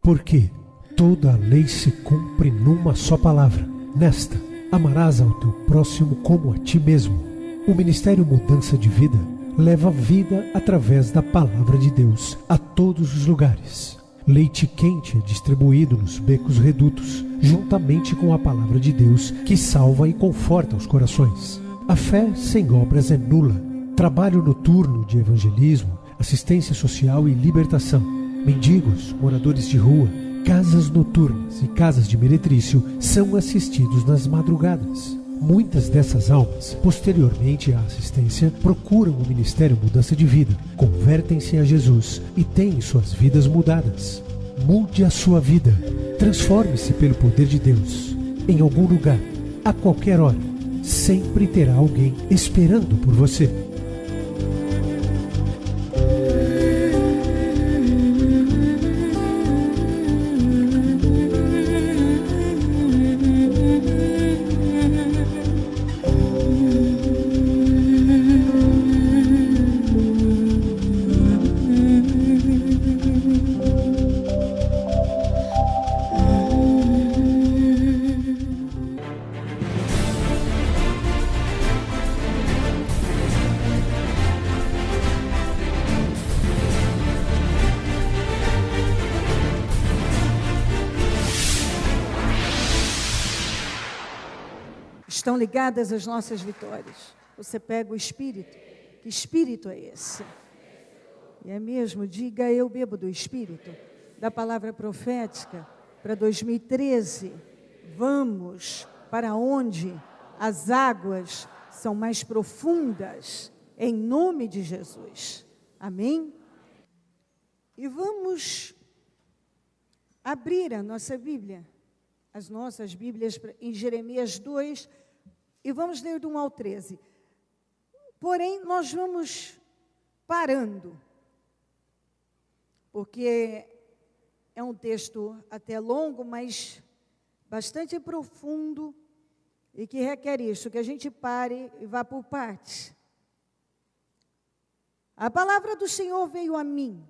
Porque toda a lei se cumpre numa só palavra. Nesta, amarás ao teu próximo como a ti mesmo. O Ministério Mudança de Vida leva vida através da Palavra de Deus a todos os lugares. Leite quente é distribuído nos becos redutos, juntamente com a Palavra de Deus que salva e conforta os corações. A fé sem obras é nula. Trabalho noturno de evangelismo, assistência social e libertação. Mendigos, moradores de rua, casas noturnas e casas de meretrício são assistidos nas madrugadas. Muitas dessas almas, posteriormente à assistência, procuram o Ministério Mudança de Vida, convertem-se a Jesus e têm suas vidas mudadas. Mude a sua vida. Transforme-se pelo poder de Deus. Em algum lugar, a qualquer hora, sempre terá alguém esperando por você. Estão ligadas as nossas vitórias. Você pega o Espírito. Que Espírito é esse? E é mesmo, diga: eu bebo do Espírito, da palavra profética para 2013. Vamos para onde as águas são mais profundas, em nome de Jesus. Amém? E vamos abrir a nossa Bíblia, as nossas Bíblias em Jeremias 2, e vamos ler do 1 ao 13. Porém, nós vamos parando, porque é um texto até longo, mas bastante profundo, e que requer isso, que a gente pare e vá por partes. A palavra do Senhor veio a mim.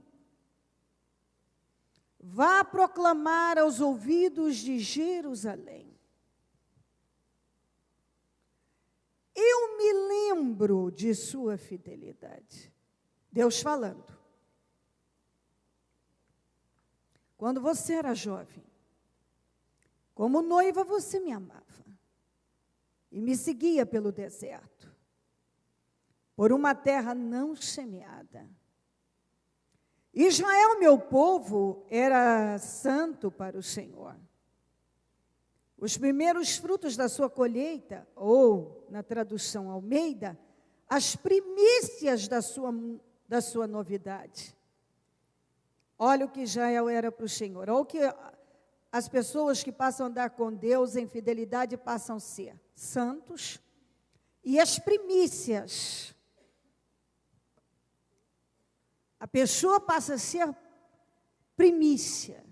Vá proclamar aos ouvidos de Jerusalém. Eu me lembro de sua fidelidade. Deus falando. Quando você era jovem, como noiva você me amava e me seguia pelo deserto, por uma terra não semeada. Israel, meu povo, era santo para o Senhor. Os primeiros frutos da sua colheita, ou, na tradução Almeida, as primícias da sua novidade. Olha o que Israel era para o Senhor. Olha o que as pessoas que passam a andar com Deus em fidelidade passam a ser santos. E as primícias. A pessoa passa a ser primícia.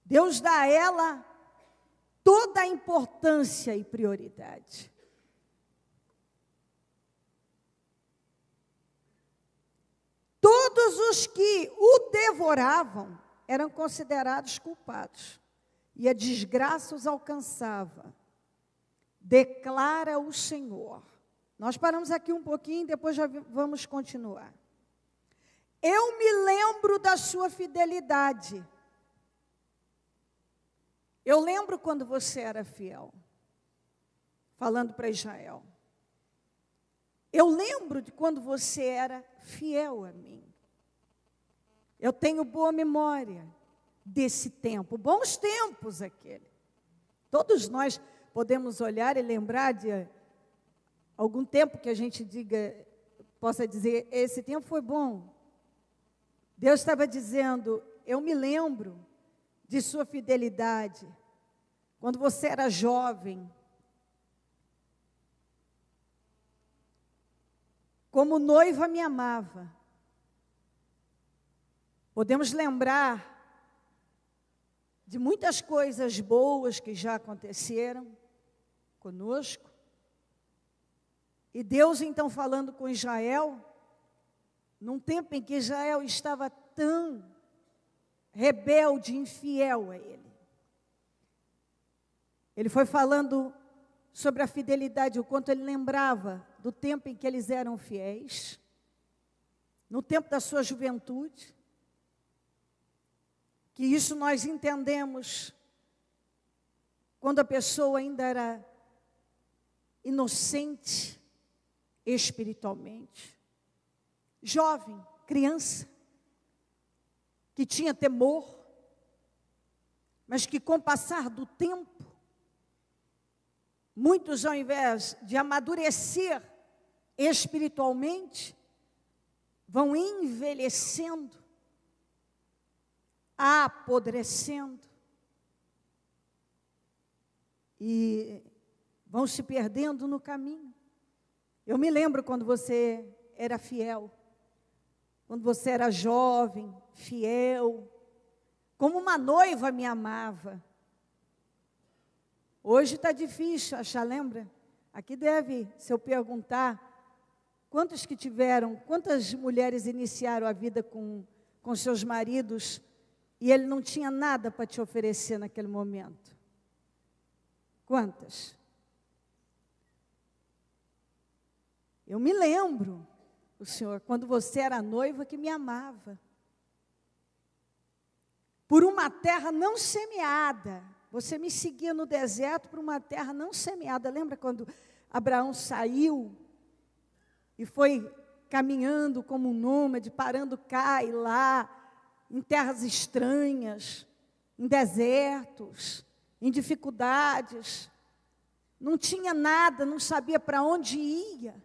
Deus dá a ela toda a importância e prioridade. Todos os que o devoravam eram considerados culpados, e a desgraça os alcançava. Declara o Senhor. Nós paramos aqui um pouquinho, depois já vamos continuar. Eu me lembro da sua fidelidade. Eu lembro quando você era fiel, falando para Israel. Eu lembro de quando você era fiel a mim. Eu tenho boa memória desse tempo, bons tempos aquele. Todos nós podemos olhar e lembrar de algum tempo que a gente possa dizer, esse tempo foi bom. Deus estava dizendo, eu me lembro de sua fidelidade, quando você era jovem, como noiva me amava. Podemos lembrar de muitas coisas boas que já aconteceram conosco, e Deus então falando com Israel, num tempo em que Israel estava tão rebelde, infiel a Ele. Ele foi falando sobre a fidelidade, o quanto ele lembrava do tempo em que eles eram fiéis, no tempo da sua juventude, que isso nós entendemos quando a pessoa ainda era inocente espiritualmente, jovem, criança, que tinha temor, mas que com o passar do tempo, muitos ao invés de amadurecer espiritualmente, vão envelhecendo, apodrecendo, e vão se perdendo no caminho. Eu me lembro quando você era fiel, quando você era jovem, fiel, como uma noiva me amava. Hoje está difícil achar, lembra? Aqui deve, se eu perguntar, quantas mulheres iniciaram a vida com seus maridos e ele não tinha nada para te oferecer naquele momento? Quantas? Eu me lembro, o Senhor, quando você era noiva que me amava. Por uma terra não semeada. Você me seguia no deserto por uma terra não semeada. Lembra quando Abraão saiu e foi caminhando como um nômade, parando cá e lá, em terras estranhas, em desertos, em dificuldades. Não tinha nada, não sabia para onde ia.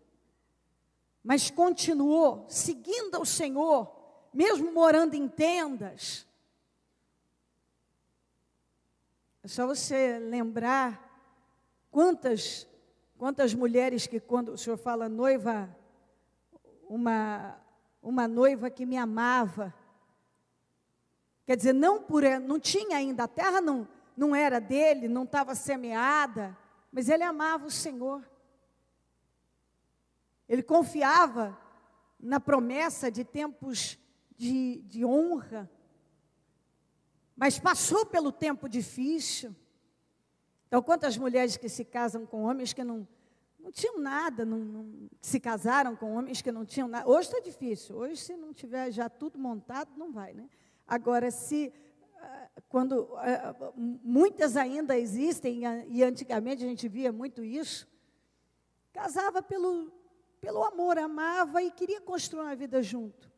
Mas continuou seguindo ao Senhor, mesmo morando em tendas. É só você lembrar quantas mulheres que quando o Senhor fala noiva, uma noiva que me amava. Quer dizer, não tinha ainda, a terra não era dele, não estava semeada, mas ele amava o Senhor. Ele confiava na promessa de tempos de honra, mas passou pelo tempo difícil. Então, quantas mulheres que se casam com homens que não tinham nada, se casaram com homens que não tinham nada. Hoje está difícil, hoje se não tiver já tudo montado, não vai, né? Agora, muitas ainda existem, e antigamente a gente via muito isso, casava pelo amor, amava e queria construir uma vida junto.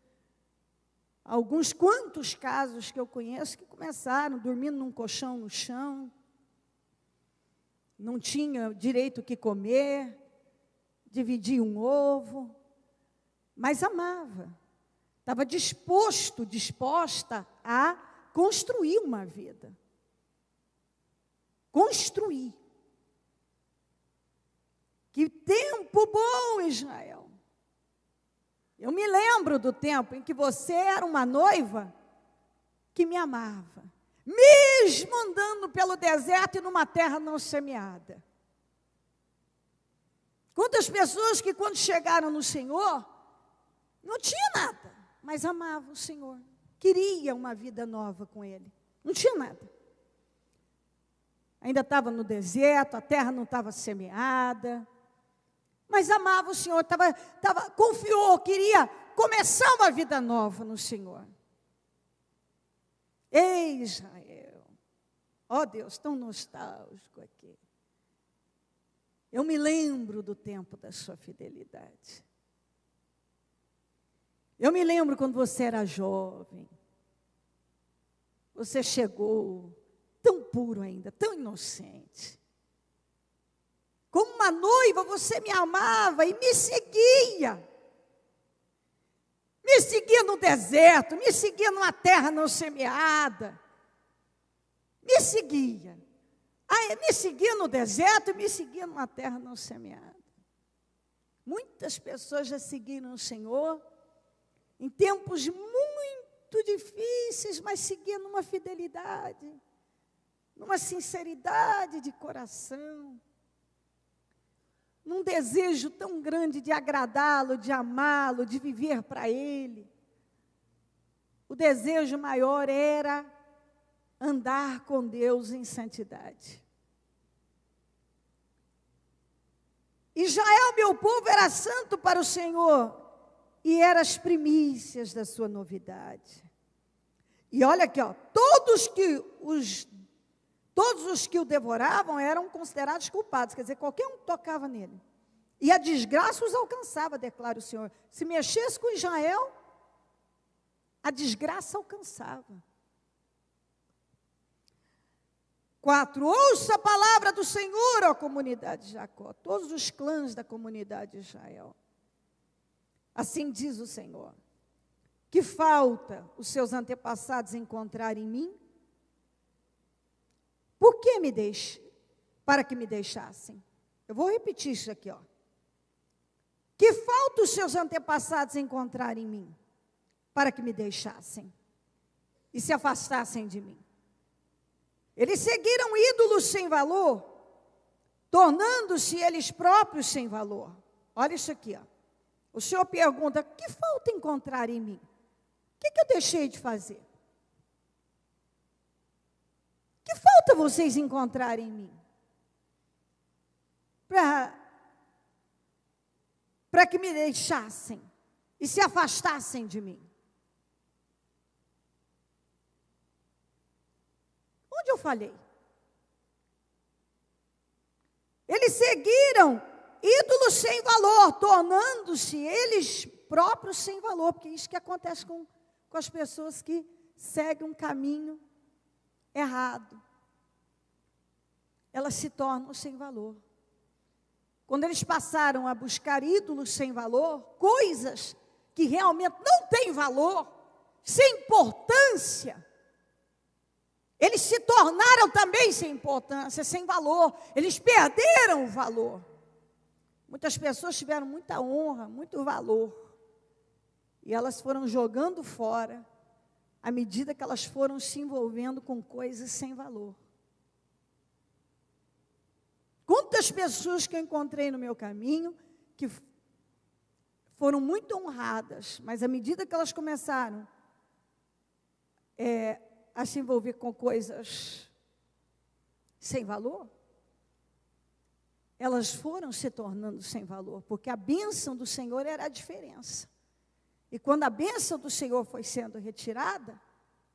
Quantos casos que eu conheço que começaram dormindo num colchão no chão, não tinha direito o que comer, dividia um ovo, mas amava. Estava disposta a construir uma vida. Construir. Que tempo bom, Israel. Eu me lembro do tempo em que você era uma noiva que me amava, mesmo andando pelo deserto e numa terra não semeada. Quantas pessoas que quando chegaram no Senhor, não tinha nada, mas amavam o Senhor, queria uma vida nova com Ele, não tinha nada. Ainda estava no deserto, a terra não estava semeada, mas amava o Senhor, confiou, queria começar uma vida nova no Senhor. Ei, Israel, ó Deus, tão nostálgico aqui. Eu me lembro do tempo da sua fidelidade. Eu me lembro quando você era jovem. Você chegou tão puro ainda, tão inocente. Como uma noiva, você me amava e me seguia. Me seguia no deserto, me seguia numa terra não semeada. Me seguia. Me seguia no deserto e me seguia numa terra não semeada. Muitas pessoas já seguiram o Senhor em tempos muito difíceis, mas seguiam numa fidelidade, numa sinceridade de coração, num desejo tão grande de agradá-lo, de amá-lo, de viver para Ele. o desejo maior era andar com Deus em santidade. Israel, meu povo, era santo para o Senhor e eram as primícias da sua novidade. E olha aqui, ó, todos os que o devoravam eram considerados culpados, quer dizer, qualquer um tocava nele. E a desgraça os alcançava, declara o Senhor. Se mexesse com Israel, a desgraça alcançava. 4, ouça a palavra do Senhor, ó comunidade de Jacó, todos os clãs da comunidade de Israel. Assim diz o Senhor, que falta os seus antepassados encontrar em mim? Por que me deixe? Para que me deixassem. Eu vou repetir isso aqui, ó. Que falta os seus antepassados encontrar em mim? Para que me deixassem e se afastassem de mim. Eles seguiram ídolos sem valor, tornando-se eles próprios sem valor. Olha isso aqui, ó. O Senhor pergunta, que falta encontrar em mim? O que eu deixei de fazer? Que falta vocês encontrarem em mim? Para que me deixassem e se afastassem de mim. Onde eu falhei? Eles seguiram ídolos sem valor, tornando-se eles próprios sem valor, porque é isso que acontece com as pessoas que seguem um caminho errado. Elas se tornam sem valor. Quando eles passaram a buscar ídolos sem valor, coisas que realmente não têm valor, sem importância, eles se tornaram também sem importância, sem valor. Eles perderam o valor. Muitas pessoas tiveram muita honra, muito valor. E elas foram jogando fora, à medida que elas foram se envolvendo com coisas sem valor. Quantas pessoas que eu encontrei no meu caminho, que foram muito honradas, mas à medida que elas começaram a se envolver com coisas sem valor, elas foram se tornando sem valor, porque a bênção do Senhor era a diferença. E quando a bênção do Senhor foi sendo retirada,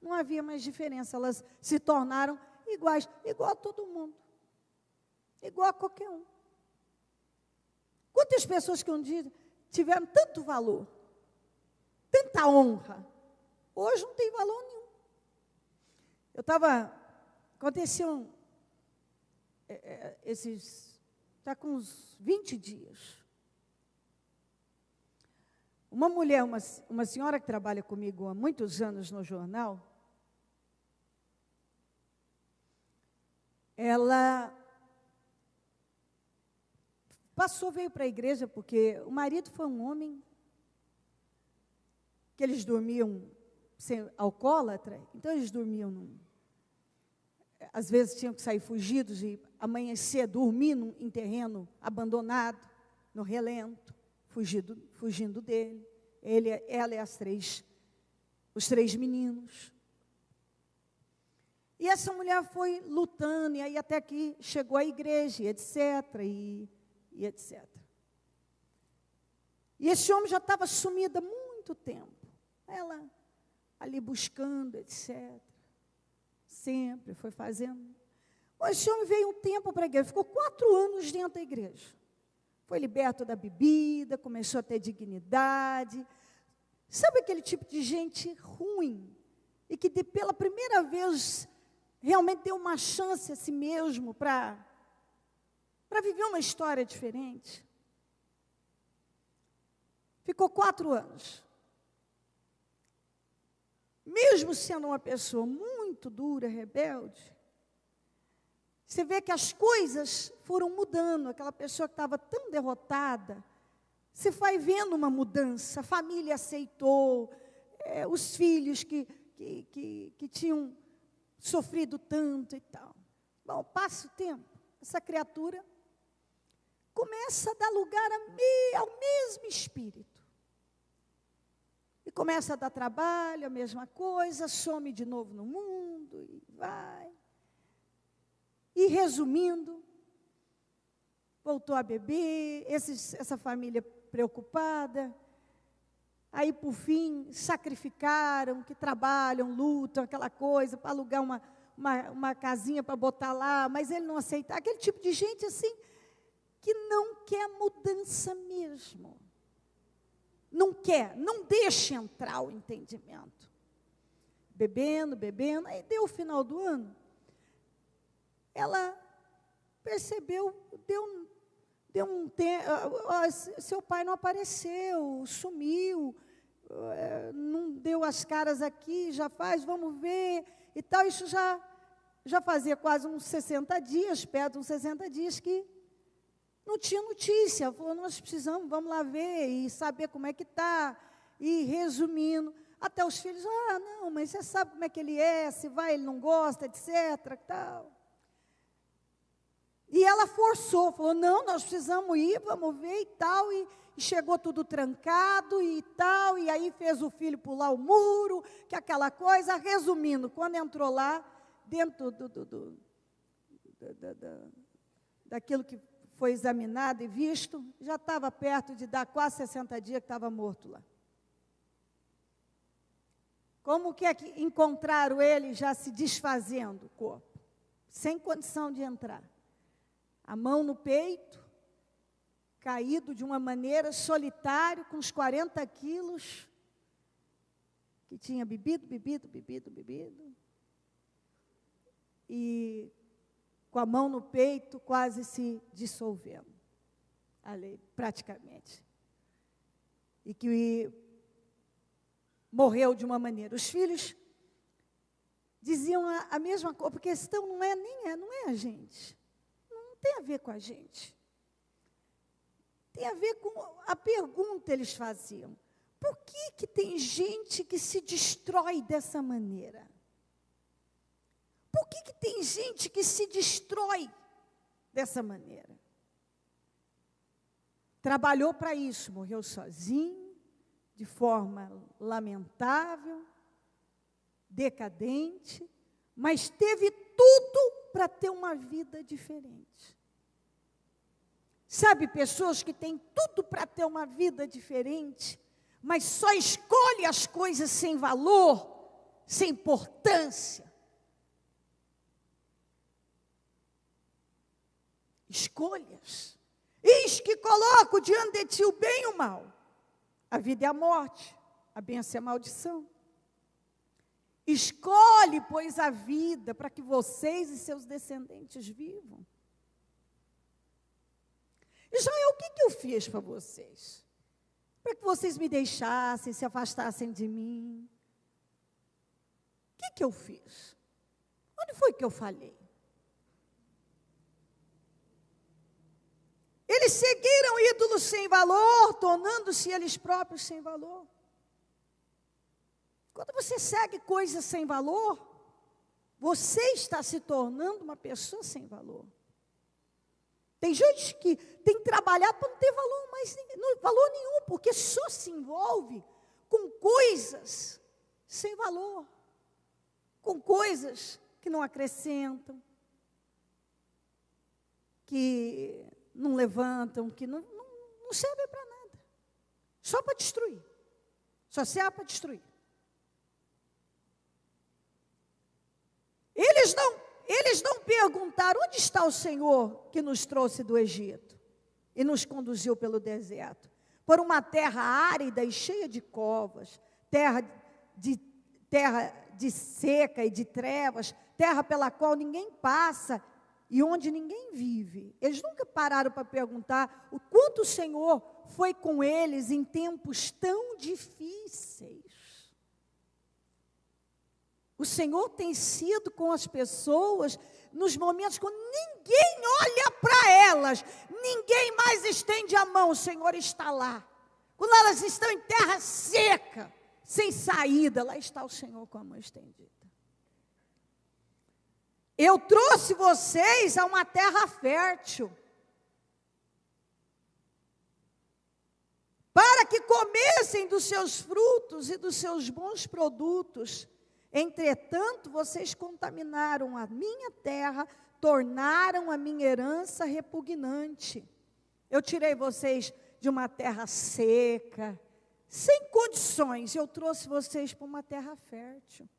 não havia mais diferença, elas se tornaram iguais, igual a todo mundo, igual a qualquer um. Quantas pessoas que um dia tiveram tanto valor, tanta honra, hoje não tem valor nenhum. Aconteceu está com uns 20 dias. Uma mulher, uma senhora que trabalha comigo há muitos anos no jornal, ela veio para a igreja, porque o marido foi um homem que eles dormiam alcoólatra, então eles dormiam, às vezes tinham que sair fugidos e amanhecer, dormir em terreno abandonado, no relento, fugindo dele. Ela e os 3 meninos. E essa mulher foi lutando, e aí até que chegou à igreja, e etc., e etc. E esse homem já estava sumido há muito tempo. Ela ali buscando, etc. Sempre foi fazendo. Esse homem veio um tempo para a igreja, ficou 4 anos dentro da igreja. Foi liberto da bebida, começou a ter dignidade. Sabe aquele tipo de gente ruim? E que pela primeira vez realmente deu uma chance a si mesmo para viver uma história diferente. Ficou 4 anos. Mesmo sendo uma pessoa muito dura, rebelde, você vê que as coisas foram mudando. Aquela pessoa que estava tão derrotada, você vai vendo uma mudança. A família aceitou, os filhos que tinham sofrido tanto e tal. Bom, passa o tempo, essa criatura começa a dar lugar ao mesmo espírito. E começa a dar trabalho, a mesma coisa, some de novo no mundo, e vai. E resumindo, voltou a beber, essa família preocupada. Aí, por fim, sacrificaram, que trabalham, lutam, aquela coisa, para alugar uma casinha para botar lá, mas ele não aceita. Aquele tipo de gente assim, que não quer mudança mesmo. Não quer, não deixa entrar o entendimento. Bebendo, aí deu o final do ano. Ela percebeu, deu um tempo, seu pai não apareceu, sumiu, não deu as caras aqui, já faz, vamos ver, e tal. Isso já fazia quase uns 60 dias, perto de uns 60 dias, que não tinha notícia. Falou, nós precisamos, vamos lá ver e saber como é que está. E resumindo, até os filhos, não, mas você sabe como é que ele é, se vai, ele não gosta, etc, tal. E ela forçou, falou, não, nós precisamos ir, vamos ver e tal, e chegou tudo trancado e tal, e aí fez o filho pular o muro, que aquela coisa. Resumindo, quando entrou lá, dentro daquilo que foi examinado e visto, já estava perto de dar quase 60 dias que estava morto lá. Como que é que encontraram ele já se desfazendo o corpo, sem condição de entrar? A mão no peito, caído de uma maneira, solitário, com uns 40 quilos, que tinha bebido, e com a mão no peito, quase se dissolvendo, ali, praticamente. E que morreu de uma maneira. Os filhos diziam a mesma coisa, porque a questão não é a gente. Não tem a ver com a gente. Tem a ver com a pergunta que eles faziam. Por que tem gente que se destrói dessa maneira? Por que tem gente que se destrói dessa maneira? Trabalhou para isso, morreu sozinho, de forma lamentável, decadente, mas teve tudo para ter uma vida diferente. Sabe, pessoas que têm tudo para ter uma vida diferente, mas só escolhem as coisas sem valor, sem importância. Escolhas. Eis que coloco diante de ti o bem e o mal, a vida e a morte, a bênção e a maldição. Escolhe, pois, a vida para que vocês e seus descendentes vivam. Israel, o que eu fiz para vocês? Para que vocês me deixassem, se afastassem de mim. O que eu fiz? Onde foi que eu falhei? Eles seguiram ídolos sem valor, tornando-se eles próprios sem valor. Quando você segue coisas sem valor, você está se tornando uma pessoa sem valor. Tem gente que tem trabalhado para não ter valor nenhum, porque só se envolve com coisas sem valor, com coisas que não acrescentam, que não levantam, que não servem para nada, só para destruir, só serve para destruir. Eles não perguntaram, onde está o Senhor que nos trouxe do Egito e nos conduziu pelo deserto, por uma terra árida e cheia de covas, terra de seca e de trevas, terra pela qual ninguém passa e onde ninguém vive. Eles nunca pararam para perguntar o quanto o Senhor foi com eles em tempos tão difíceis. O Senhor tem sido com as pessoas nos momentos quando ninguém olha para elas, ninguém mais estende a mão, o Senhor está lá. Quando elas estão em terra seca, sem saída, lá está o Senhor com a mão estendida. Eu trouxe vocês a uma terra fértil, para para que comessem dos seus frutos e dos seus bons produtos. Entretanto, vocês contaminaram a minha terra, tornaram a minha herança repugnante. Eu tirei vocês de uma terra seca, sem condições, eu trouxe vocês para uma terra fértil.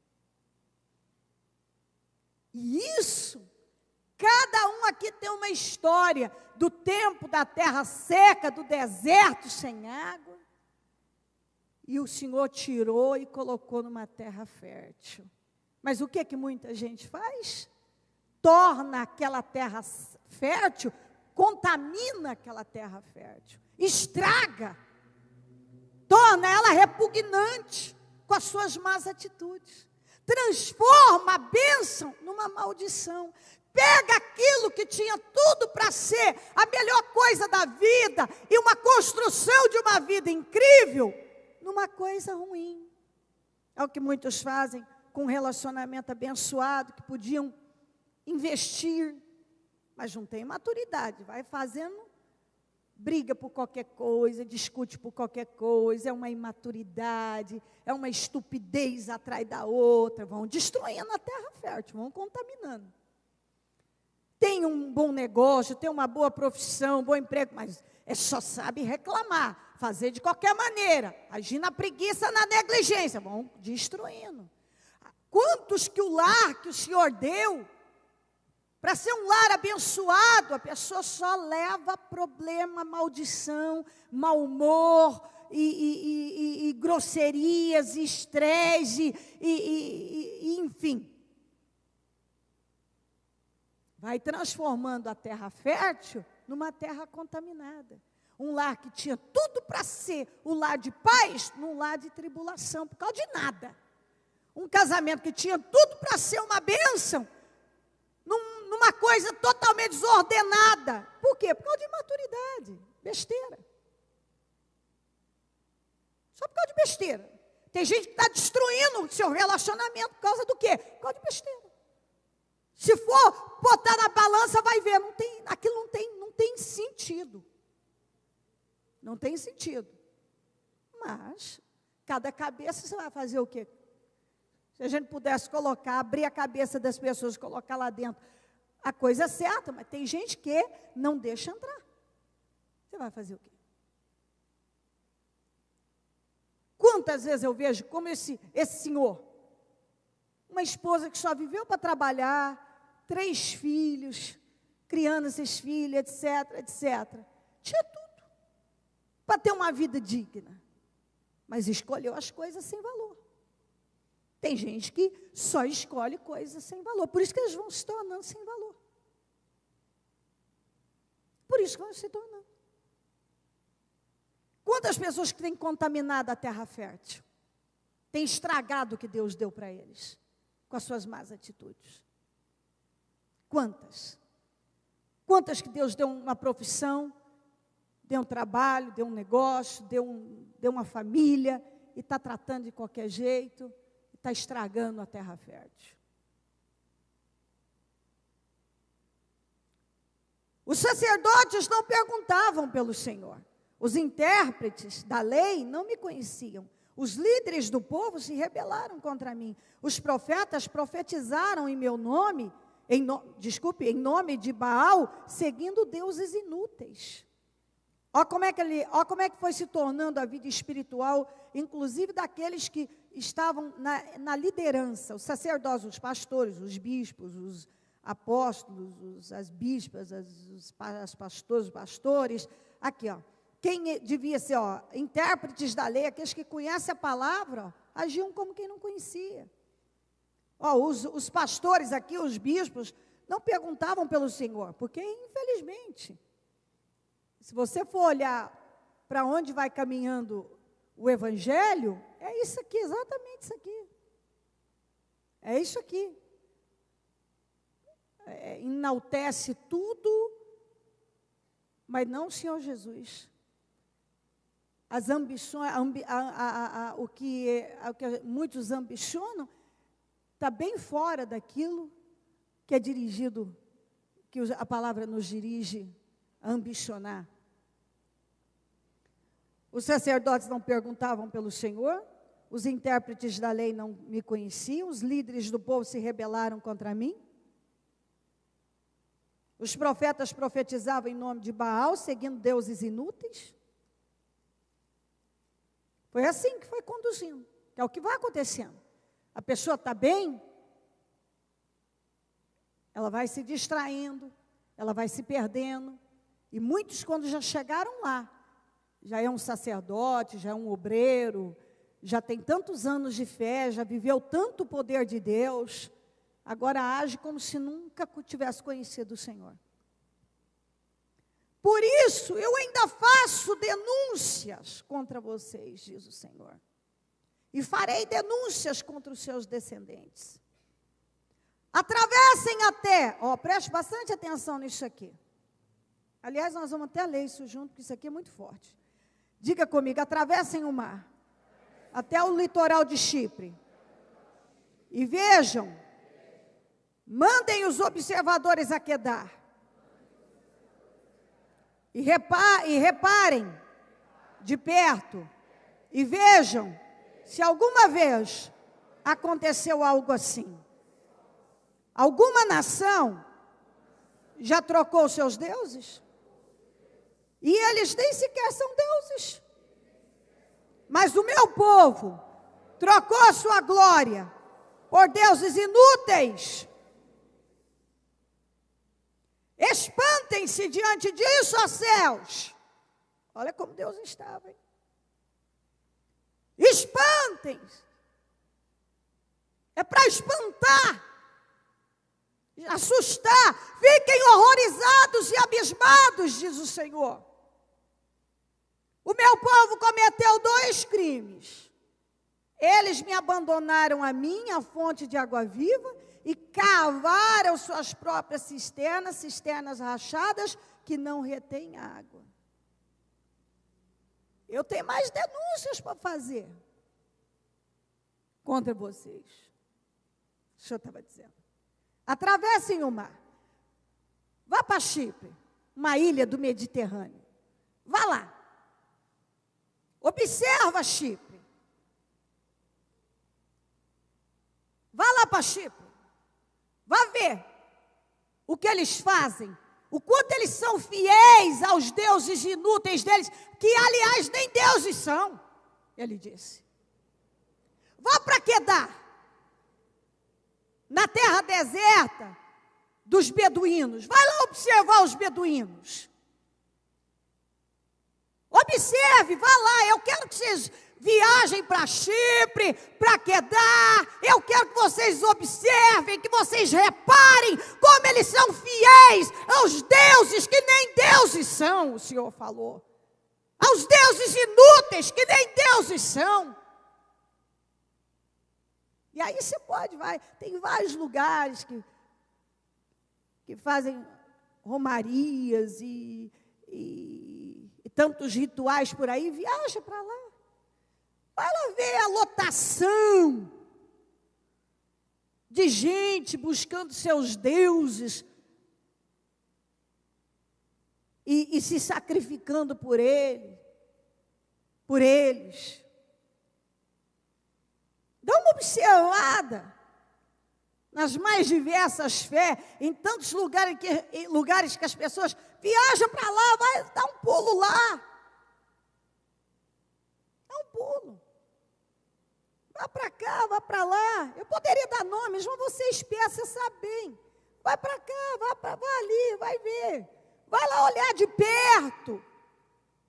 E isso, cada um aqui tem uma história do tempo da terra seca, do deserto sem água. E o Senhor tirou e colocou numa terra fértil. Mas o que muita gente faz? Torna aquela terra fértil, contamina aquela terra fértil, estraga, torna ela repugnante com as suas más atitudes, transforma a bênção numa maldição. Pega aquilo que tinha tudo para ser a melhor coisa da vida e uma construção de uma vida incrível, numa coisa ruim. É o que muitos fazem com um relacionamento abençoado, que podiam investir, mas não tem maturidade, vai fazendo, briga por qualquer coisa, discute por qualquer coisa, é uma imaturidade, é uma estupidez atrás da outra, vão destruindo a terra fértil, vão contaminando. Tem um bom negócio, tem uma boa profissão, um bom emprego, mas só sabe reclamar, fazer de qualquer maneira, agir na preguiça, na negligência, vão destruindo. Quantos que o lar que o Senhor deu, para ser um lar abençoado, a pessoa só leva problema, maldição, mau humor, e grosserias, e estresse, enfim. Vai transformando a terra fértil numa terra contaminada. Um lar que tinha tudo para ser o lar de paz, num lar de tribulação, por causa de nada. Um casamento que tinha tudo para ser uma bênção, numa coisa totalmente desordenada. Por quê? Por causa de imaturidade, besteira. Só por causa de besteira. Tem gente que está destruindo o seu relacionamento por causa do quê? Por causa de besteira. Se for botar na balança, vai ver, aquilo não tem sentido. Não tem sentido. Mas, cada cabeça você vai fazer o quê? Se a gente pudesse abrir a cabeça das pessoas e colocar lá dentro a coisa é certa, mas tem gente que não deixa entrar. Você vai fazer o quê? Quantas vezes eu vejo como esse senhor, uma esposa que só viveu para trabalhar, 3 filhos, criando esses filhos, etc, etc. Tinha tudo para ter uma vida digna, mas escolheu as coisas sem valor. Tem gente que só escolhe coisas sem valor, por isso que eles vão se tornando sem valor. Por isso que vão se tornando. Quantas pessoas que têm contaminado a terra fértil, têm estragado o que Deus deu para eles, com as suas más atitudes? Quantas? Quantas que Deus deu uma profissão, deu um trabalho, deu um negócio, deu uma família, e está tratando de qualquer jeito, está estragando a terra fértil. Os sacerdotes não perguntavam pelo Senhor. Os intérpretes da lei não me conheciam. Os líderes do povo se rebelaram contra mim. Os profetas profetizaram em meu nome, em nome de Baal, seguindo deuses inúteis. Olha como é que foi se tornando a vida espiritual, inclusive daqueles que estavam na liderança, os sacerdotes, os pastores, os bispos, os apóstolos, as bispas, os pastores, aqui, ó. Quem devia ser, intérpretes da lei, aqueles que conhecem a palavra, agiam como quem não conhecia. Os pastores aqui, os bispos, não perguntavam pelo Senhor, porque, infelizmente, se você for olhar para onde vai caminhando o Evangelho, é isso aqui, exatamente isso aqui. É isso aqui. Enaltece tudo, mas não o Senhor Jesus. As ambições, o que muitos ambicionam, está bem fora daquilo que é dirigido, que a palavra nos dirige a ambicionar. Os sacerdotes não perguntavam pelo Senhor, os intérpretes da lei não me conheciam, os líderes do povo se rebelaram contra mim. Os profetas profetizavam em nome de Baal, seguindo deuses inúteis. Foi assim que foi conduzindo, que é o que vai acontecendo. A pessoa está bem, ela vai se distraindo, ela vai se perdendo. E muitos, quando já chegaram lá, já é um sacerdote, já é um obreiro, já tem tantos anos de fé, já viveu tanto o poder de Deus, agora age como se nunca tivesse conhecido o Senhor. Por isso, eu ainda faço denúncias contra vocês, diz o Senhor. E farei denúncias contra os seus descendentes. Atravessem até, preste bastante atenção nisso aqui. Aliás, nós vamos até ler isso junto, porque isso aqui é muito forte. Diga comigo, atravessem o mar, até o litoral de Chipre. E vejam, mandem os observadores a Quedar. E reparem de perto, e vejam se alguma vez aconteceu algo assim. Alguma nação já trocou seus deuses? E eles nem sequer são deuses. Mas o meu povo trocou a sua glória por deuses inúteis. Espantem-se diante disso, ó céus. Olha como Deus estava, hein? Espantem-se. É para espantar, assustar. Fiquem horrorizados e abismados, diz o Senhor. O meu povo cometeu 2 crimes. Eles me abandonaram a mim, a fonte de água viva, e cavaram suas próprias cisternas rachadas, que não retêm água. Eu tenho mais denúncias para fazer contra vocês. O Senhor estava dizendo. Atravessem o mar. Vá para Chipre, uma ilha do Mediterrâneo. Vá lá. Observa Chipre. Vá lá para Chipre. Vá ver o que eles fazem, o quanto eles são fiéis aos deuses inúteis deles, que aliás nem deuses são, ele disse. Vá para Quedar, na terra deserta dos beduínos. Vai lá observar os beduínos. Observe, vá lá, eu quero que vocês viajem para Chipre, para Quedar. Eu quero que vocês observem, que vocês reparem como eles são fiéis aos deuses que nem deuses são, o Senhor falou. Aos deuses inúteis que nem deuses são. E aí você vai, tem vários lugares que fazem romarias e tantos rituais por aí, viaja para lá. Vai lá ver a lotação de gente buscando seus deuses e se sacrificando por eles. Dá uma observada nas mais diversas fés, em tantos lugares que as pessoas viajam para lá, vai dar um pulo lá. Dá um pulo. Vá para cá, vá para lá. Eu poderia dar nomes, mas você espera, você sabe bem. Vai para cá, vai ali, vai ver. Vai lá olhar de perto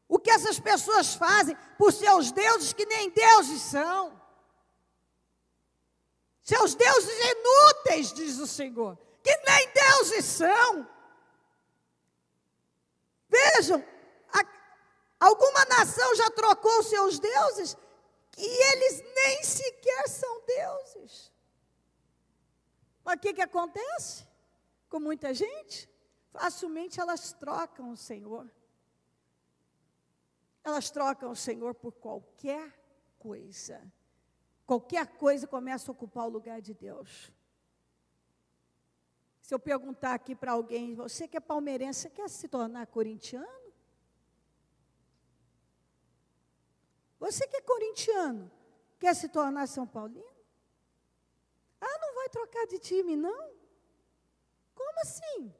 o que essas pessoas fazem por seus deuses que nem deuses são. Seus deuses inúteis, diz o Senhor, que nem deuses são. Vejam, alguma nação já trocou seus deuses e eles nem sequer são deuses. Mas o que acontece com muita gente? Facilmente elas trocam o Senhor. Elas trocam o Senhor por qualquer coisa. Qualquer coisa começa a ocupar o lugar de Deus. Se eu perguntar aqui para alguém, você que é palmeirense, você quer se tornar corintiano? Você que é corintiano, quer se tornar São Paulino? Ah, não vai trocar de time, não? Como assim?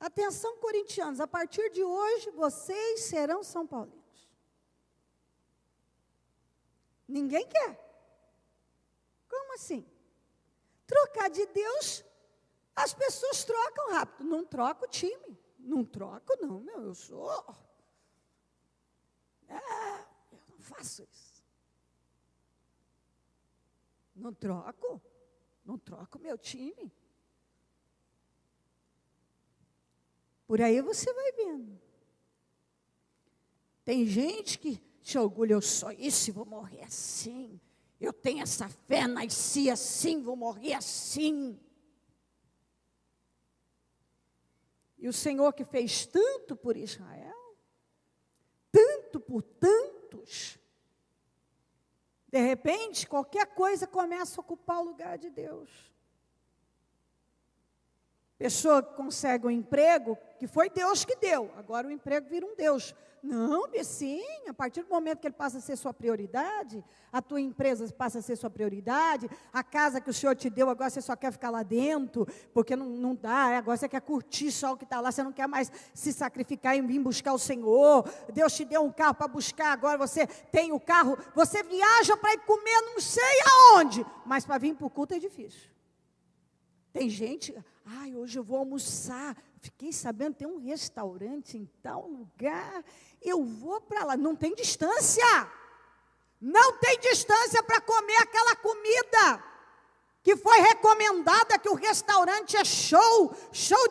Atenção, corintianos, a partir de hoje, vocês serão São Paulinos. Ninguém quer. Como assim? Trocar de Deus, as pessoas trocam rápido. Não troco o time. Não troco, não, meu, eu sou... eu não faço isso. Não troco meu time. Por aí você vai vendo. Tem gente que se orgulha, eu sou isso e vou morrer assim. Eu tenho essa fé, nasci assim, vou morrer assim. E o Senhor que fez tanto por Israel, tanto por tantos, de repente, qualquer coisa começa a ocupar o lugar de Deus. Pessoa que consegue um emprego, que foi Deus que deu, agora o emprego vira um Deus. Não, sim, a partir do momento que ele passa a ser sua prioridade, a tua empresa passa a ser sua prioridade, a casa que o Senhor te deu, agora você só quer ficar lá dentro, porque não dá, agora você quer curtir só o que está lá, você não quer mais se sacrificar em vir buscar o Senhor. Deus te deu um carro para buscar, agora você tem o carro, você viaja para ir comer não sei aonde, mas para vir para o culto é difícil. Tem gente, hoje eu vou almoçar, fiquei sabendo, tem um restaurante em tal lugar, eu vou para lá, não tem distância para comer aquela comida, que foi recomendada, que o restaurante é show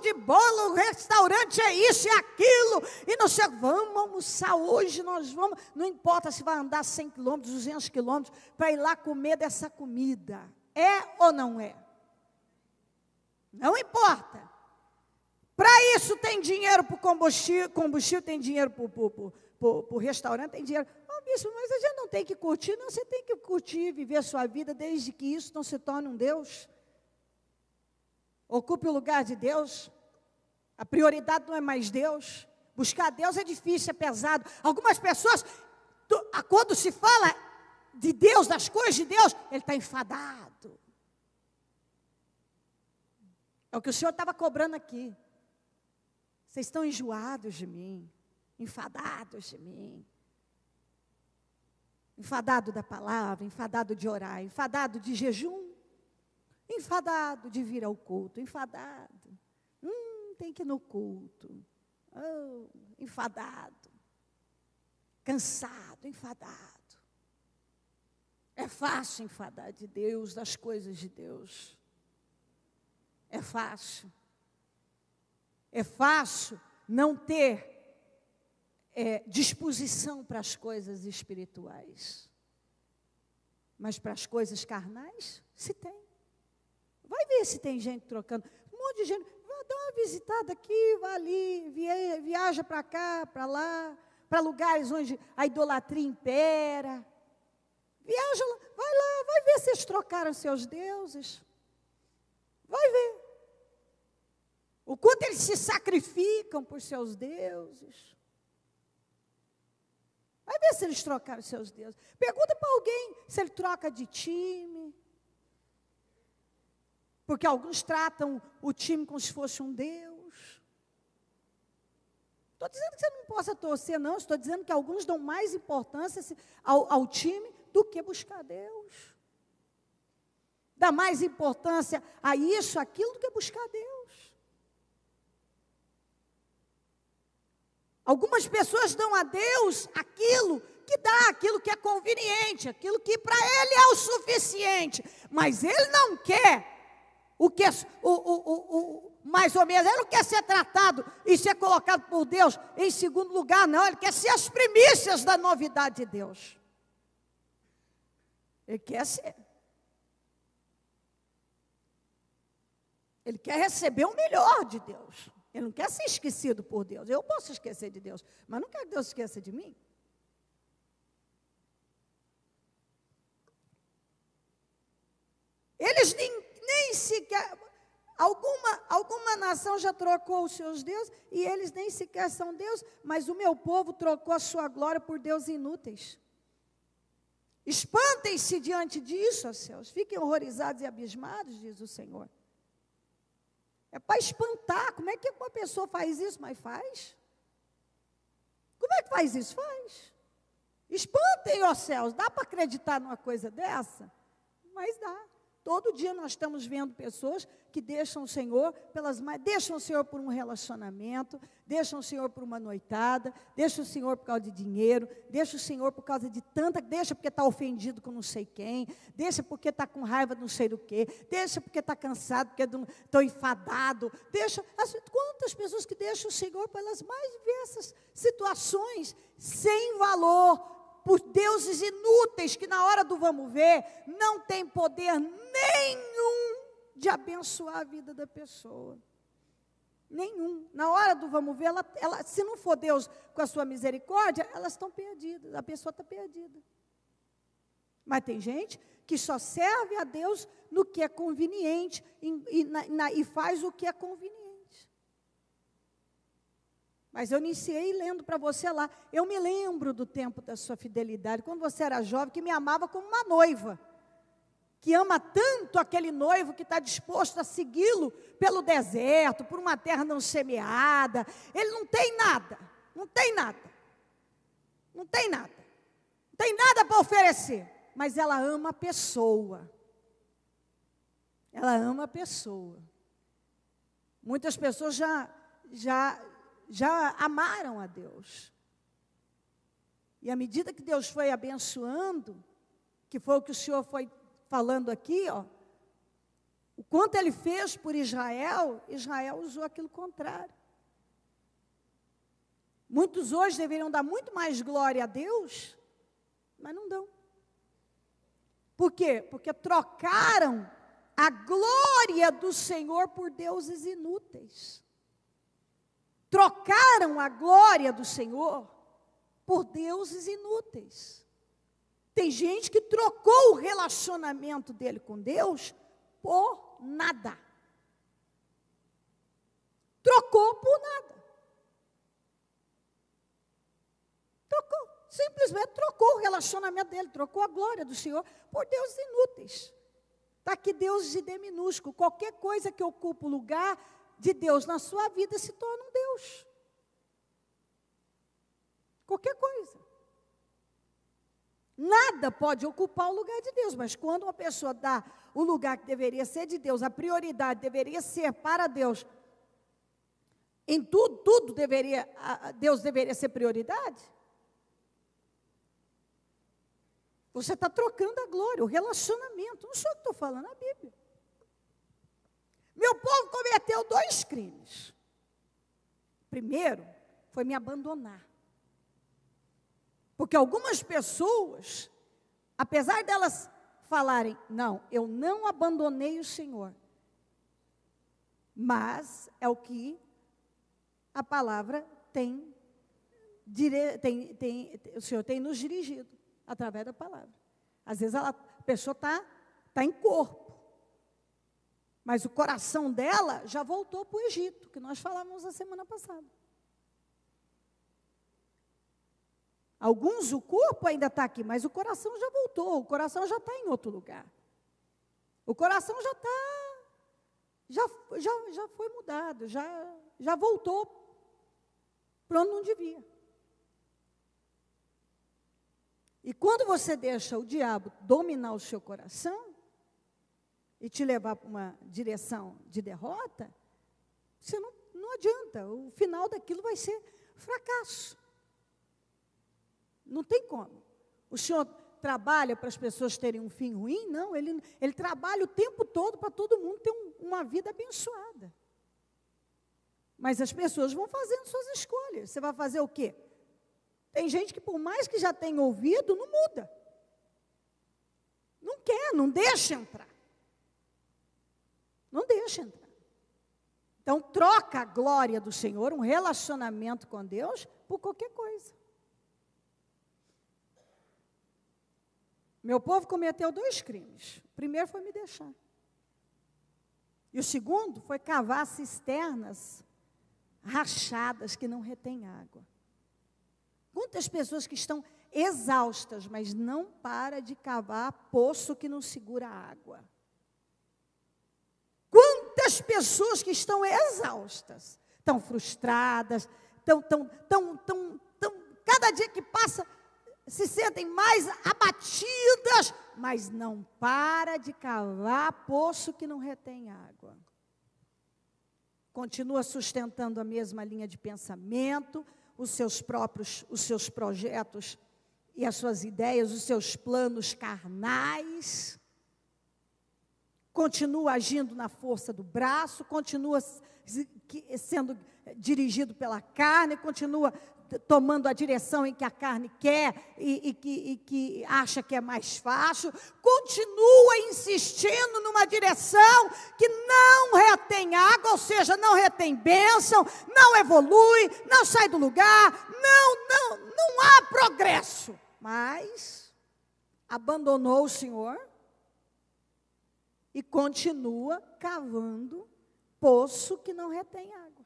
de bola, o restaurante é isso e aquilo, e não sei, vamos almoçar hoje, nós vamos, não importa se vai andar 100 quilômetros, 200 quilômetros, para ir lá comer dessa comida, é ou não é? Não importa. Para isso tem dinheiro para o combustível, tem dinheiro para o restaurante, tem dinheiro. Bispo, mas a gente não tem que curtir, não, você tem que curtir, viver a sua vida, desde que isso não se torne um Deus. Ocupe o lugar de Deus. A prioridade não é mais Deus. Buscar Deus é difícil, é pesado. Algumas pessoas, quando se fala de Deus, das coisas de Deus, ele está enfadado. É o que o Senhor estava cobrando aqui. Vocês estão enjoados de mim, enfadados de mim. Enfadado da palavra, enfadado de orar, enfadado de jejum, enfadado de vir ao culto, enfadado. Tem que ir no culto. Enfadado. Cansado, enfadado. É fácil enfadar de Deus, das coisas de Deus. É fácil. É fácil não ter disposição para as coisas espirituais. Mas para as coisas carnais, se tem. Vai ver se tem gente trocando. Um monte de gente. Vai dar uma visitada aqui, vai ali, viaja para cá, para lá, para lugares onde a idolatria impera. Viaja lá, vai ver se eles trocaram seus deuses. Vai ver. O quanto eles se sacrificam por seus deuses. Vai ver se eles trocaram seus deuses. Pergunta para alguém se ele troca de time. Porque alguns tratam o time como se fosse um Deus. Estou dizendo que você não possa torcer, não. Estou dizendo que alguns dão mais importância ao time do que buscar Deus. Dá mais importância a isso, aquilo, do que buscar Deus. Algumas pessoas dão a Deus aquilo que dá, aquilo que é conveniente, aquilo que para ele é o suficiente. Mas ele não quer o que mais ou menos, ele não quer ser tratado e ser colocado por Deus em segundo lugar, não. Ele quer ser as primícias da novidade de Deus. Ele quer ser. Ele quer receber o melhor de Deus. Ele não quer ser esquecido por Deus. Eu posso esquecer de Deus, mas não quero que Deus esqueça de mim. Eles nem sequer... Alguma nação já trocou os seus deuses, e eles nem sequer são Deus, mas o meu povo trocou a sua glória por deuses inúteis. Espantem-se diante disso, ó céus. Fiquem horrorizados e abismados, diz o Senhor. É para espantar. Como é que uma pessoa faz isso? Mas faz. Como é que faz isso? Faz. Espantem, ó céus. Dá para acreditar numa coisa dessa? Mas dá. Todo dia nós estamos vendo pessoas que deixam o Senhor deixam o Senhor por um relacionamento, deixam o Senhor por uma noitada, deixam o Senhor por causa de dinheiro, deixam o Senhor por causa de deixa porque está ofendido com não sei quem, deixa porque está com raiva de não sei do quê, deixa porque está cansado, porque estou enfadado, quantas pessoas que deixam o Senhor pelas mais diversas situações, sem valor, por deuses inúteis, que na hora do vamos ver, não tem poder nenhum de abençoar a vida da pessoa. Nenhum. Na hora do vamos ver, se não for Deus com a sua misericórdia, elas estão perdidas, a pessoa está perdida. Mas tem gente que só serve a Deus no que é conveniente e faz o que é conveniente. Mas eu iniciei lendo para você lá. Eu me lembro do tempo da sua fidelidade, quando você era jovem, que me amava como uma noiva, que ama tanto aquele noivo que está disposto a segui-lo pelo deserto, por uma terra não semeada. Ele não tem nada, não tem nada, não tem nada, não tem nada para oferecer, mas ela ama a pessoa. Ela ama a pessoa. Muitas pessoas já amaram a Deus. E à medida que Deus foi abençoando, que foi o que o Senhor foi falando aqui, o quanto Ele fez por Israel, Israel usou aquilo contrário. Muitos hoje deveriam dar muito mais glória a Deus, mas não dão. Por quê? Porque trocaram a glória do Senhor por deuses inúteis. Trocaram a glória do Senhor por deuses inúteis. Tem gente que trocou o relacionamento dele com Deus por nada. Trocou por nada. Trocou. Simplesmente trocou o relacionamento dele, trocou a glória do Senhor por deuses inúteis. Está aqui Deus de D minúsculo. Qualquer coisa que ocupa o lugar de Deus na sua vida se torna um Deus. Qualquer coisa. Nada pode ocupar o lugar de Deus, mas quando uma pessoa dá o lugar que deveria ser de Deus, a prioridade deveria ser para Deus, em tudo Deus deveria ser prioridade. Você está trocando a glória, o relacionamento. Não sou eu que estou falando, a Bíblia. Meu povo cometeu 2 crimes. Primeiro, foi me abandonar. Porque algumas pessoas, apesar delas falarem, não, eu não abandonei o Senhor, mas é o que a palavra o Senhor tem nos dirigido, através da palavra. Às vezes a pessoa está em corpo, mas o coração dela já voltou para o Egito, que nós falamos a semana passada. Alguns, o corpo ainda está aqui, mas o coração já voltou, o coração já está em outro lugar. O coração já foi mudado, já voltou para onde não devia. E quando você deixa o diabo dominar o seu coração e te levar para uma direção de derrota, você não adianta, o final daquilo vai ser fracasso. Não tem como. O Senhor trabalha para as pessoas terem um fim ruim? Não, Ele trabalha o tempo todo para todo mundo ter uma vida abençoada. Mas as pessoas vão fazendo suas escolhas. Você vai fazer o quê? Tem gente que, por mais que já tenha ouvido, não muda. Não quer, não deixa entrar. Não deixa entrar. Então, troca a glória do Senhor, um relacionamento com Deus, por qualquer coisa. Meu povo cometeu 2 crimes. O primeiro foi me deixar. E o segundo foi cavar cisternas rachadas que não retêm água. Quantas pessoas que estão exaustas, mas não para de cavar poço que não segura a água. Quantas pessoas que estão exaustas, estão frustradas, cada dia que passa, se sentem mais abatidas, mas não para de cavar poço que não retém água. Continua sustentando a mesma linha de pensamento, os seus projetos e as suas ideias, os seus planos carnais. Continua agindo na força do braço, continua sendo dirigido pela carne, continua tomando a direção em que a carne quer e que acha que é mais fácil, continua insistindo numa direção que não retém água, ou seja, não retém bênção, não evolui, não sai do lugar, não há progresso, mas abandonou o Senhor e continua cavando poço que não retém água.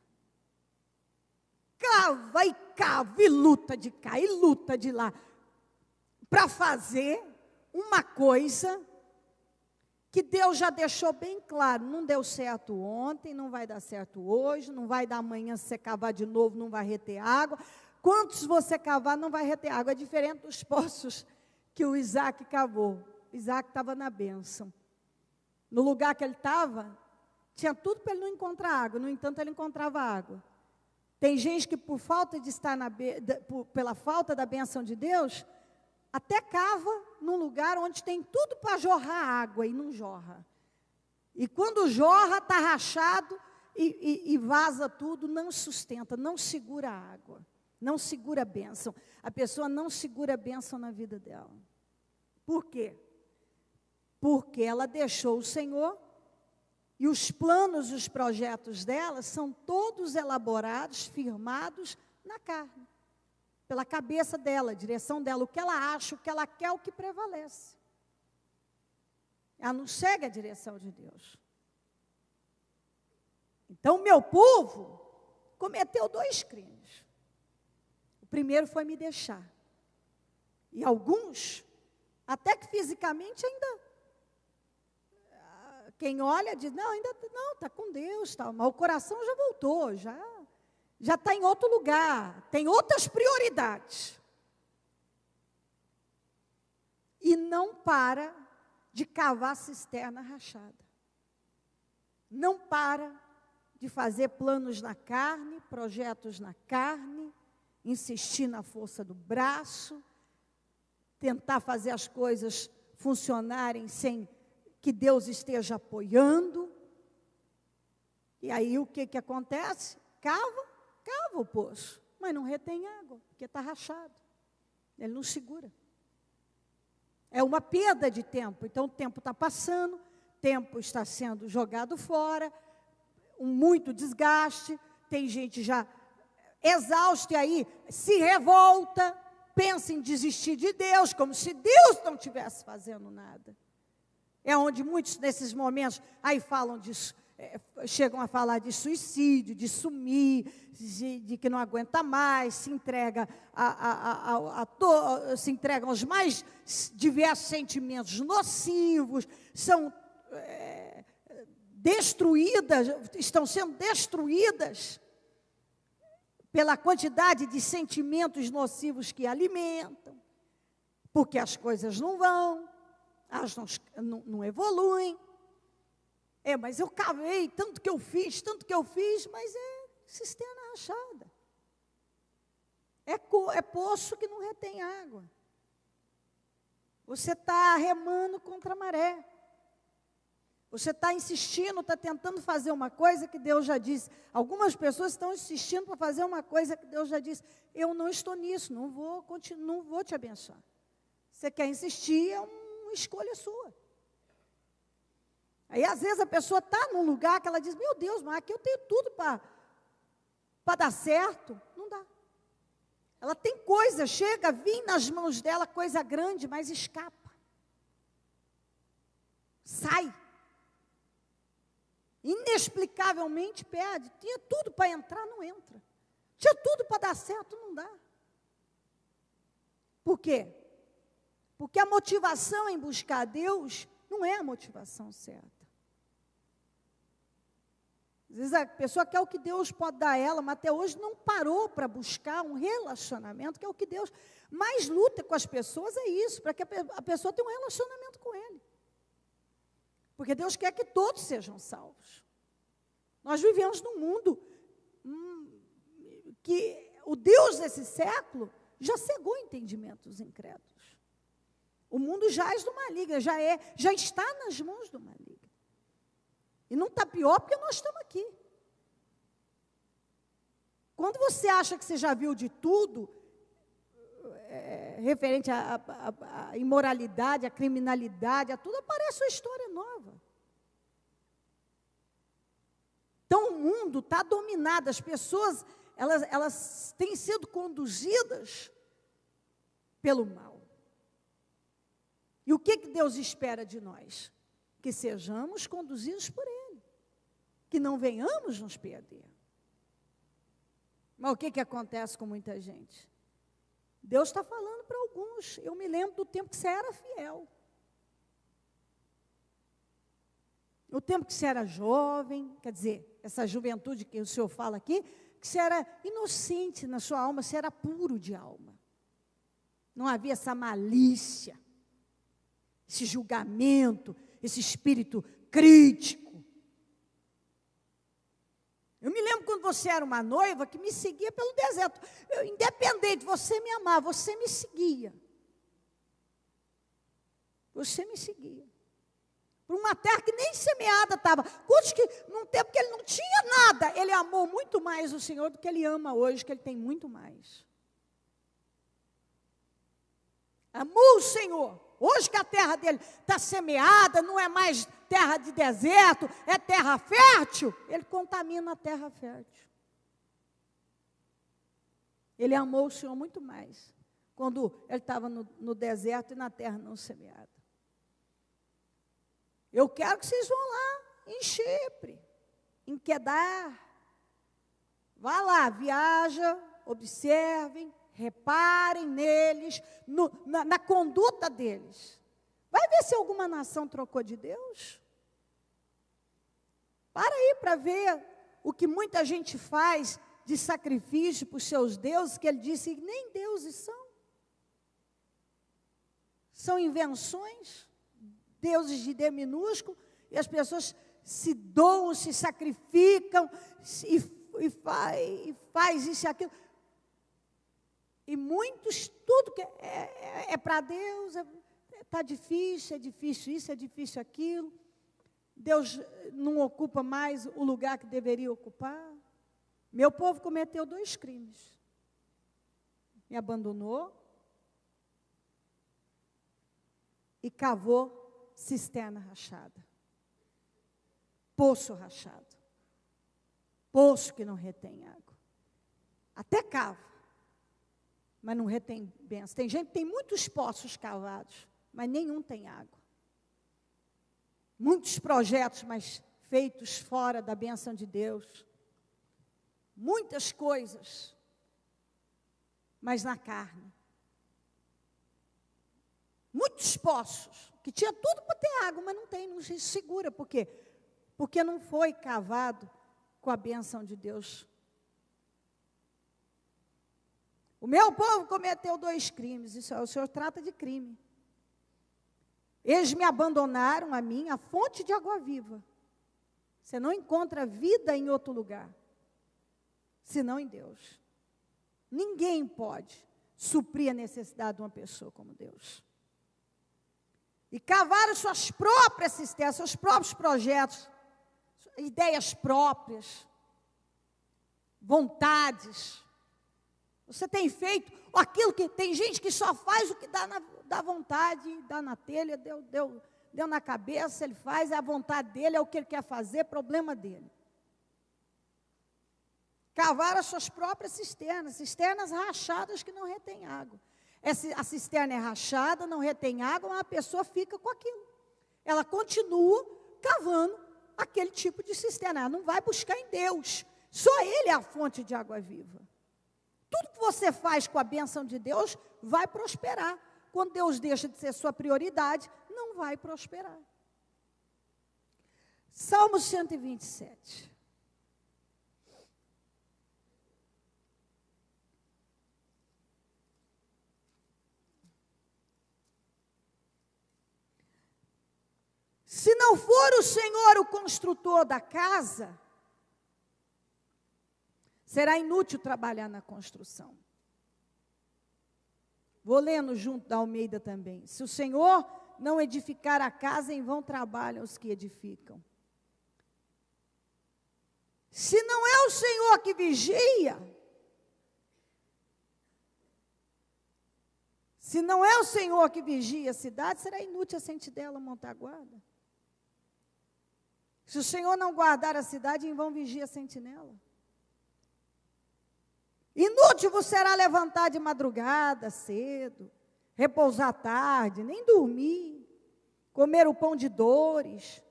Cava e cava, e luta de cá, e luta de lá, para fazer uma coisa que Deus já deixou bem claro, não deu certo ontem, não vai dar certo hoje, não vai dar amanhã, se você cavar de novo, não vai reter água. Quantos você cavar, não vai reter água. É diferente dos poços que o Isaac cavou. Isaac estava na bênção. No lugar que ele estava, tinha tudo para ele não encontrar água, no entanto, ele encontrava água. Tem gente que por falta de estar pela falta da bênção de Deus, até cava num lugar onde tem tudo para jorrar água e não jorra. E quando jorra, está rachado e vaza tudo, não sustenta, não segura a água, não segura a bênção. A pessoa não segura a bênção na vida dela. Por quê? Porque ela deixou o Senhor. E os planos, os projetos dela são todos elaborados, firmados na carne. Pela cabeça dela, a direção dela, o que ela acha, o que ela quer, o que prevalece. Ela não segue a direção de Deus. Então, o meu povo cometeu 2 crimes. O primeiro foi me deixar. E alguns, até que fisicamente ainda... Quem olha diz, não, ainda não, está com Deus, tal, mas o coração já voltou, já está em outro lugar, tem outras prioridades. E não para de cavar cisterna rachada. Não para de fazer planos na carne, projetos na carne, insistir na força do braço, tentar fazer as coisas funcionarem sem que Deus esteja apoiando. E aí o que acontece? Cava o poço, mas não retém água, porque está rachado. Ele não segura. É uma perda de tempo. Então o tempo está passando, tempo está sendo jogado fora, muito desgaste, tem gente já exausta e aí se revolta, pensa em desistir de Deus, como se Deus não estivesse fazendo nada. É onde muitos nesses momentos aí falam disso, chegam a falar de suicídio, de sumir, de que não aguenta mais, se entrega se entregam aos mais diversos sentimentos nocivos, são destruídas, estão sendo destruídas pela quantidade de sentimentos nocivos que alimentam, porque as coisas não vão, elas não evoluem. Mas eu cavei, tanto que eu fiz, mas é cisterna rachada. É poço que não retém água. Você está remando contra a maré. Você está insistindo, está tentando fazer uma coisa que Deus já disse. Algumas pessoas estão insistindo para fazer uma coisa que Deus já disse. Eu não estou nisso, não vou te abençoar. Você quer insistir, é uma escolha sua. Aí, às vezes, a pessoa está num lugar que ela diz, meu Deus, mas aqui eu tenho tudo para dar certo. Não dá. Ela tem coisa, chega a vir nas mãos dela, coisa grande, mas escapa. Sai. Inexplicavelmente perde. Tinha tudo para entrar, não entra. Tinha tudo para dar certo, não dá. Por quê? Porque a motivação em buscar Deus não é a motivação certa. Às vezes a pessoa quer o que Deus pode dar a ela, mas até hoje não parou para buscar um relacionamento, que é o que Deus mais luta com as pessoas, é isso, para que a pessoa tenha um relacionamento com Ele. Porque Deus quer que todos sejam salvos. Nós vivemos num mundo que o Deus desse século já cegou o entendimento dos incrédulos. O mundo jaz do maligno, já está nas mãos do maligno. E não está pior porque nós estamos aqui. Quando você acha que você já viu de tudo, referente à imoralidade, à criminalidade, a tudo, aparece uma história nova. Então o mundo está dominado, as pessoas, elas têm sido conduzidas pelo mal. E o que Deus espera de nós? Que sejamos conduzidos por Ele, que não venhamos nos perder. Mas o que acontece com muita gente? Deus está falando para alguns. Eu me lembro do tempo que você era fiel. O tempo que você era jovem, quer dizer, essa juventude que o Senhor fala aqui, que você era inocente na sua alma, você era puro de alma. Não havia essa malícia, esse julgamento, esse espírito crítico. Eu me lembro quando você era uma noiva que me seguia pelo deserto. Independente, você me amava, você me seguia. Você me seguia. Por uma terra que nem semeada estava. Quantos que, num tempo que ele não tinha nada, ele amou muito mais o Senhor do que ele ama hoje, que ele tem muito mais. Amou o Senhor. Hoje que a terra dele está semeada, não é mais terra de deserto, é terra fértil, ele contamina a terra fértil. Ele amou o Senhor muito mais, quando ele estava no deserto e na terra não semeada. Eu quero que vocês vão lá em Chipre, em Quedar. Vá lá, viaja, observem, reparem neles, na conduta deles. Vai ver se alguma nação trocou de Deus. Para aí para ver o que muita gente faz de sacrifício para os seus deuses, que ele disse que nem deuses são. São invenções, deuses de D minúsculo, e as pessoas se doam, se sacrificam, e faz isso e aquilo. E muitos, tudo que é para Deus, está difícil, é difícil isso, é difícil aquilo. Deus não ocupa mais o lugar que deveria ocupar. Meu povo cometeu 2 crimes. Me abandonou e cavou cisterna rachada. Poço rachado. Poço que não retém água. Até cava, mas não retém bênção. Tem gente que tem muitos poços cavados, mas nenhum tem água. Muitos projetos, mas feitos fora da bênção de Deus. Muitas coisas, mas na carne. Muitos poços, que tinha tudo para ter água, mas não tem, não se segura. Por quê? Porque não foi cavado com a bênção de Deus. O meu povo cometeu 2 crimes, isso o Senhor trata de crime. Eles me abandonaram a mim, a fonte de água viva. Você não encontra vida em outro lugar, senão em Deus. Ninguém pode suprir a necessidade de uma pessoa como Deus. E cavaram suas próprias cisternas, seus próprios projetos, ideias próprias, vontades. Você tem feito aquilo que tem gente que só faz o que dá vontade, dá na telha, deu na cabeça, ele faz, é a vontade dele, é o que ele quer fazer, problema dele. Cavaram as suas próprias cisternas rachadas que não retêm água. A cisterna é rachada, não retém água, mas a pessoa fica com aquilo. Ela continua cavando aquele tipo de cisterna. Ela não vai buscar em Deus. Só Ele é a fonte de água viva. Tudo que você faz com a bênção de Deus vai prosperar. Quando Deus deixa de ser sua prioridade, não vai prosperar. Salmo 127. Se não for o Senhor o construtor da casa, será inútil trabalhar na construção. Vou lendo junto da Almeida também. Se o Senhor não edificar a casa, em vão trabalham os que edificam. Se não é o Senhor que vigia, se não é o Senhor que vigia a cidade, será inútil a sentinela montar guarda. Se o Senhor não guardar a cidade, em vão vigia a sentinela. Inútil vos será levantar de madrugada, cedo, repousar tarde, nem dormir, comer o pão de dores,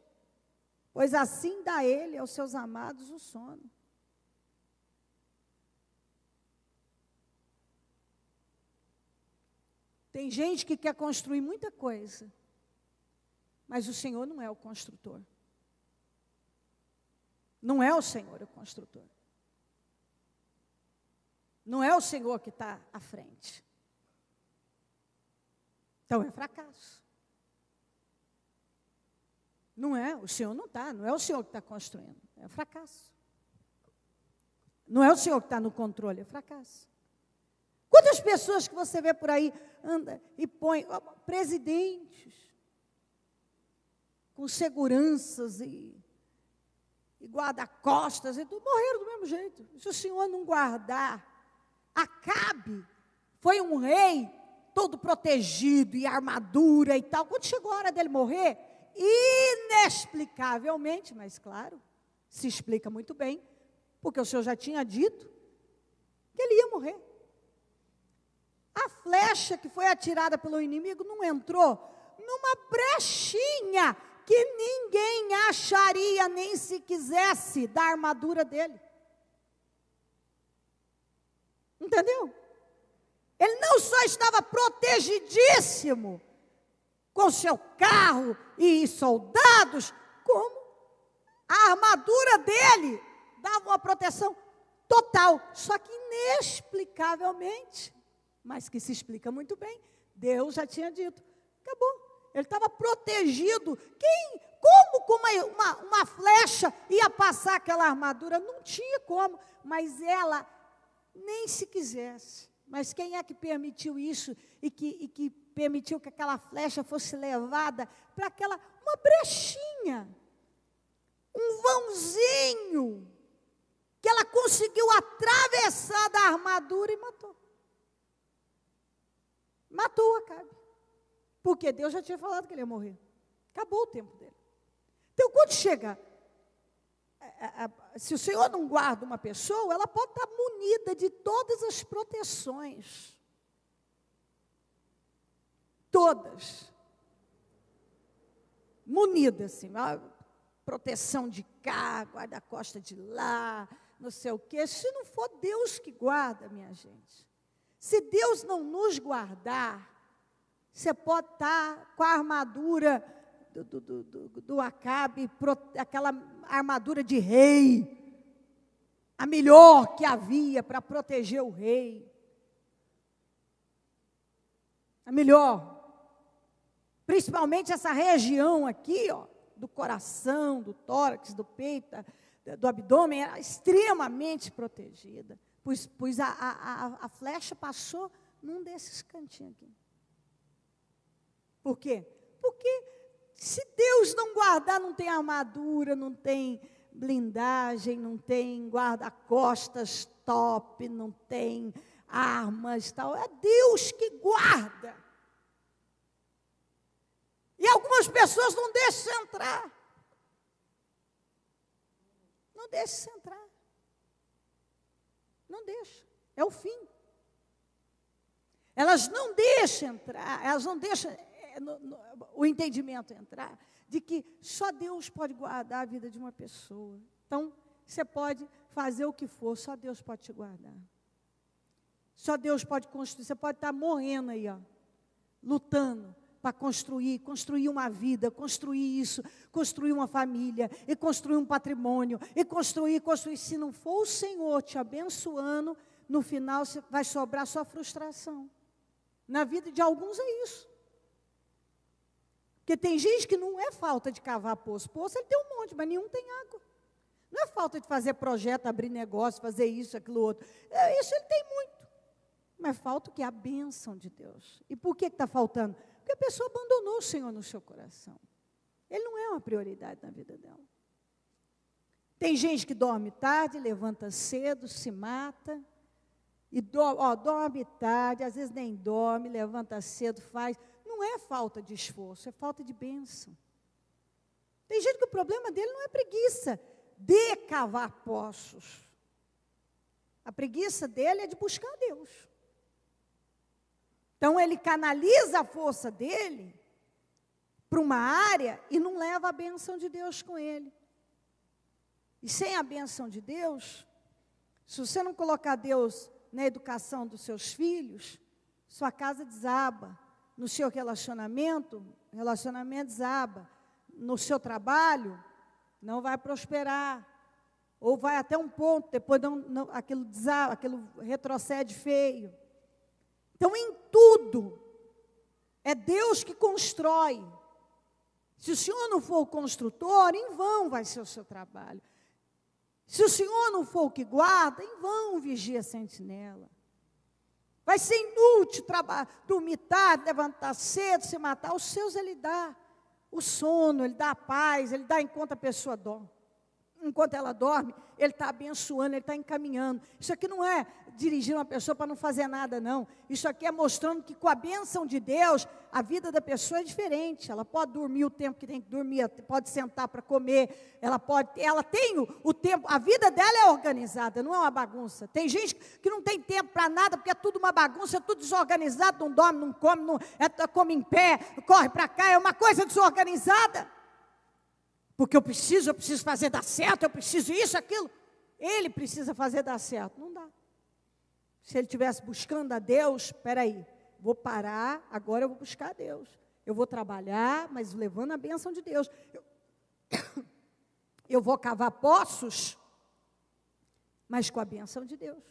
pois assim dá ele aos seus amados o sono. Tem gente que quer construir muita coisa, mas o Senhor não é o construtor. Não é o Senhor o construtor. Não é o Senhor que está à frente. Então é fracasso. Não é, o Senhor não está, não é o Senhor que está construindo, é fracasso. Não é o Senhor que está no controle, é fracasso. Quantas pessoas que você vê por aí anda e põe presidentes com seguranças e guarda-costas e tudo, morreram do mesmo jeito. Se o Senhor não guardar, Acabe foi um rei todo protegido e armadura e tal. Quando chegou a hora dele morrer, inexplicavelmente, mas claro, se explica muito bem, porque o Senhor já tinha dito que ele ia morrer. A flecha que foi atirada pelo inimigo não entrou numa brechinha que ninguém acharia nem se quisesse da armadura dele. Entendeu? Ele não só estava protegidíssimo com seu carro e soldados, como a armadura dele dava uma proteção total, só que inexplicavelmente, mas que se explica muito bem, Deus já tinha dito, acabou, ele estava protegido. Como com uma flecha ia passar aquela armadura? Não tinha como, mas ela nem se quisesse. Mas quem é que permitiu isso e que permitiu que aquela flecha fosse levada para uma brechinha, um vãozinho, que ela conseguiu atravessar da armadura e matou. Matou Acabe. Porque Deus já tinha falado que ele ia morrer. Acabou o tempo dele. Então, quando chega, se o Senhor não guarda uma pessoa, ela pode estar munida de todas as proteções. Todas. Munida, assim, proteção de cá, guarda-costa de lá, não sei o quê. Se não for Deus que guarda, minha gente. Se Deus não nos guardar, você pode estar com a armadura do Acabe, aquela armadura de rei, a melhor que havia para proteger o rei. A melhor. Principalmente essa região aqui, ó, do coração, do tórax, do peito, do abdômen, era extremamente protegida. Pois a flecha passou num desses cantinhos aqui. Por quê? Porque se Deus não guardar, não tem armadura, não tem blindagem, não tem guarda-costas top, não tem armas, tal. É Deus que guarda. E algumas pessoas não deixam você entrar. Não deixam você entrar. Não deixam. É o fim. Elas não deixam entrar, elas não deixam o entendimento entrar, de que só Deus pode guardar a vida de uma pessoa. Então, você pode fazer o que for, só Deus pode te guardar. Só Deus pode construir. Você pode estar morrendo aí, ó, lutando para construir uma vida, construir isso, construir uma família, e construir um patrimônio, e construir. Se não for o Senhor te abençoando, no final vai sobrar só frustração. Na vida de alguns é isso. Porque tem gente que não é falta de cavar poço. Poço ele tem um monte, mas nenhum tem água. Não é falta de fazer projeto, abrir negócio, fazer isso, aquilo, outro. Isso ele tem muito. Mas falta o quê? A bênção de Deus. E por que está faltando? Porque a pessoa abandonou o Senhor no seu coração. Ele não é uma prioridade na vida dela. Tem gente que dorme tarde, levanta cedo, se mata. E dorme tarde, às vezes nem dorme, levanta cedo, faz. Não é falta de esforço, é falta de bênção. Tem gente que o problema dele não é preguiça de cavar poços. A preguiça dele é de buscar Deus. Então ele canaliza a força dele para uma área e não leva a bênção de Deus com ele. E sem a bênção de Deus, se você não colocar Deus na educação dos seus filhos, sua casa desaba. No seu relacionamento desaba. No seu trabalho, não vai prosperar. Ou vai até um ponto, depois aquilo desaba, aquilo retrocede feio. Então, em tudo, é Deus que constrói. Se o Senhor não for o construtor, em vão vai ser o seu trabalho. Se o Senhor não for o que guarda, em vão vigia a sentinela. Vai ser inútil dormir tarde, levantar cedo, se matar. Os seus Ele dá o sono, Ele dá a paz, Ele dá enquanto a pessoa dorme. Enquanto ela dorme, Ele está abençoando, Ele está encaminhando. Isso aqui não é dirigir uma pessoa para não fazer nada, não. Isso aqui é mostrando que com a bênção de Deus, a vida da pessoa é diferente. Ela pode dormir o tempo que tem que dormir, pode sentar para comer, ela tem o tempo, a vida dela é organizada, não é uma bagunça. Tem gente que não tem tempo para nada, porque é tudo uma bagunça, é tudo desorganizado, não dorme, não come, come em pé, corre para cá, é uma coisa desorganizada. Porque eu preciso fazer dar certo, eu preciso isso, aquilo. Ele precisa fazer dar certo, não dá. Se ele estivesse buscando a Deus, espera aí, vou parar, agora eu vou buscar a Deus. Eu vou trabalhar, mas levando a bênção de Deus. Eu vou cavar poços, mas com a bênção de Deus.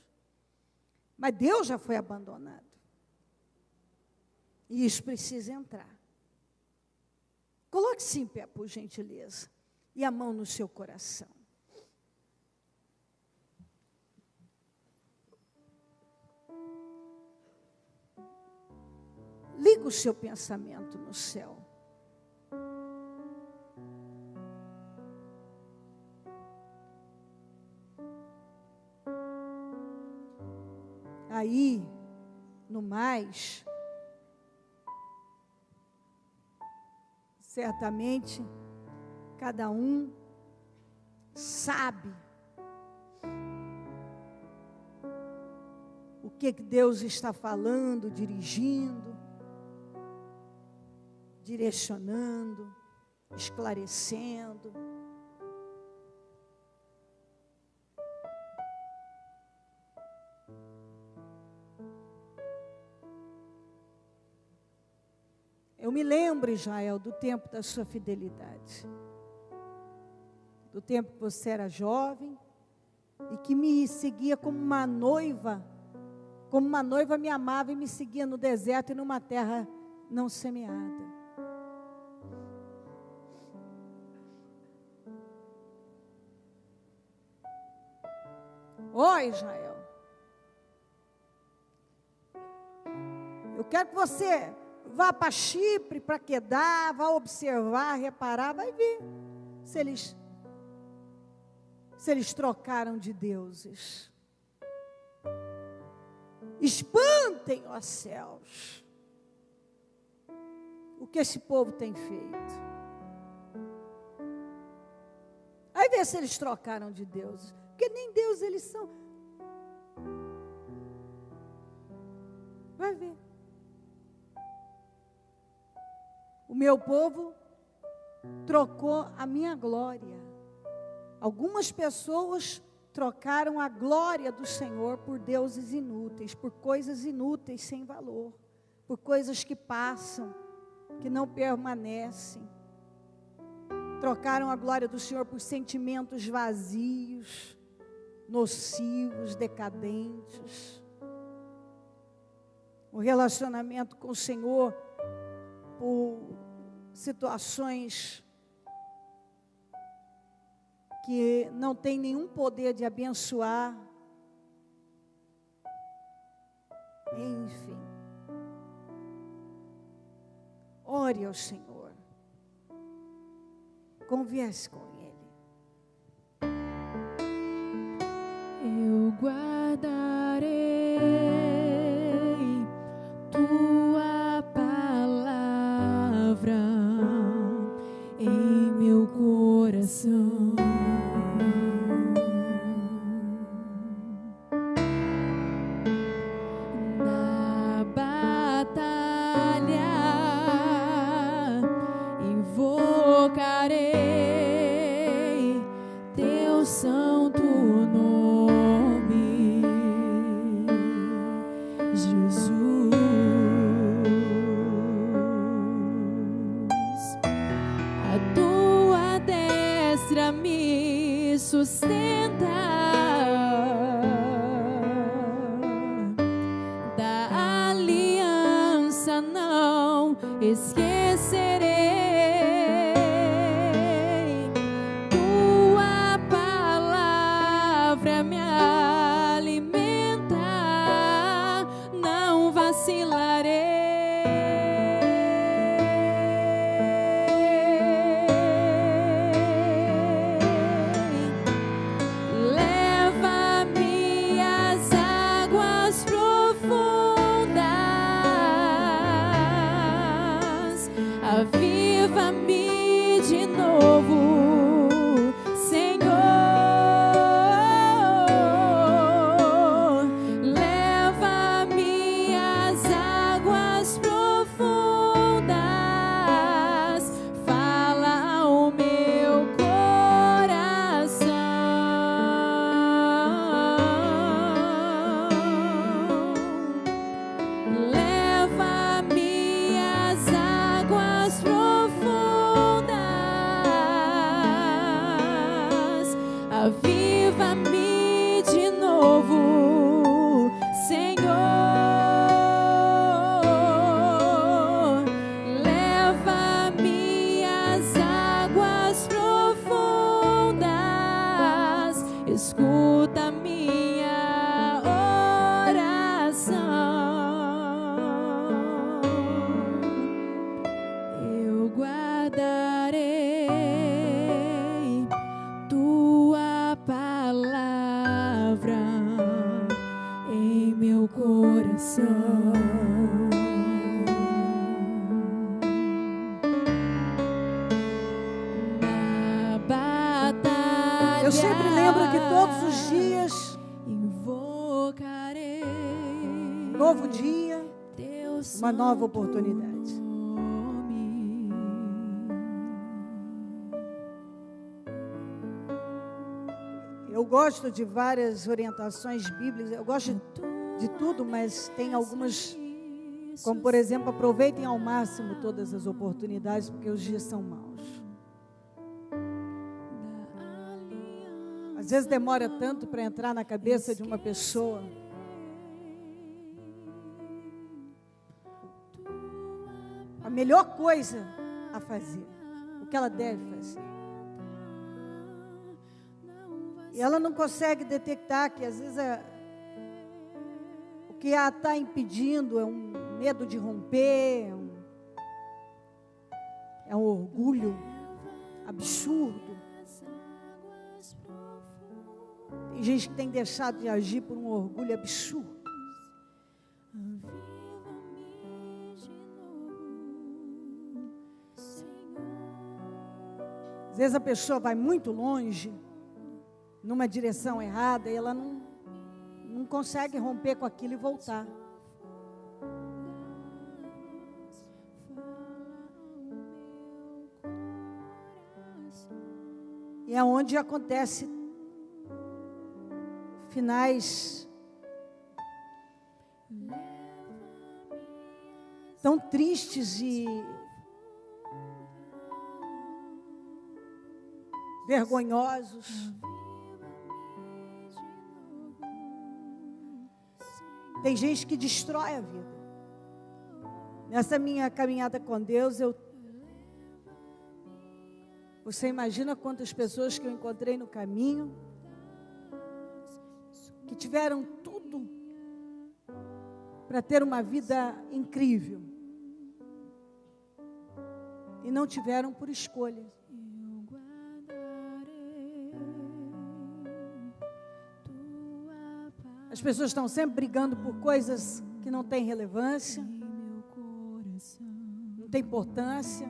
Mas Deus já foi abandonado. E isso precisa entrar. Coloque-se em pé, por gentileza, e a mão no seu coração. Liga o seu pensamento no céu. Aí, no mais, certamente, cada um sabe o que Deus está falando, dirigindo, direcionando, esclarecendo. Eu me lembro, Israel, do tempo da sua fidelidade. Do tempo que você era jovem e que me seguia como uma noiva me amava e me seguia no deserto e numa terra não semeada. Ó Israel, eu quero que você vá para Chipre, para Quedar, vá observar, reparar, vai ver se eles trocaram de deuses. Espantem, ó céus, o que esse povo tem feito. Aí vê se eles trocaram de deuses, porque nem Deus eles são. Vai ver. O meu povo trocou a minha glória. Algumas pessoas trocaram a glória do Senhor por deuses inúteis, por coisas inúteis sem valor, por coisas que passam, que não permanecem. Trocaram a glória do Senhor por sentimentos vazios, nocivos, decadentes. O relacionamento com o Senhor por situações que não tem nenhum poder de abençoar. Enfim. Ore ao Senhor. Converse com Ele. Eu guardarei tua palavra em meu coração. Na batalha invocarei teu santo nome, Jesus. A tua destra me sustenta, da aliança não esquecerei. Tua palavra me alimenta, não vacilarei. Leva-me às águas profundas, aviva-me de novo, Senhor. Leva-me às águas profundas, fala ao meu coração. Leva-me às águas profundas, aviva-me de novo, Senhor. Leva-me às águas profundas, escuta minha oração. Eu guardarei tua palavra em meu coração. Na batalha Eu sempre lembro que todos os dias, invocarei novo dia, teu uma nova santo oportunidade. nome. Eu gosto de várias orientações bíblicas, eu gosto de tudo, mas tem algumas, como por exemplo, aproveitem ao máximo todas as oportunidades, porque os dias são maus. Às vezes demora tanto para entrar na cabeça de uma pessoa. A melhor coisa a fazer, o que ela deve fazer. E ela não consegue detectar que às vezes o que a está impedindo é um medo de romper, é um orgulho absurdo. Tem gente que tem deixado de agir por um orgulho absurdo. Às vezes a pessoa vai muito longe, numa direção errada, e ela não consegue romper com aquilo e voltar. E é onde acontece finais tão tristes e vergonhosos. Tem gente que destrói a vida. Nessa minha caminhada com Deus, você imagina quantas pessoas que eu encontrei no caminho, que tiveram tudo para ter uma vida incrível e não tiveram por escolha. As pessoas estão sempre brigando por coisas que não têm relevância, não tem importância.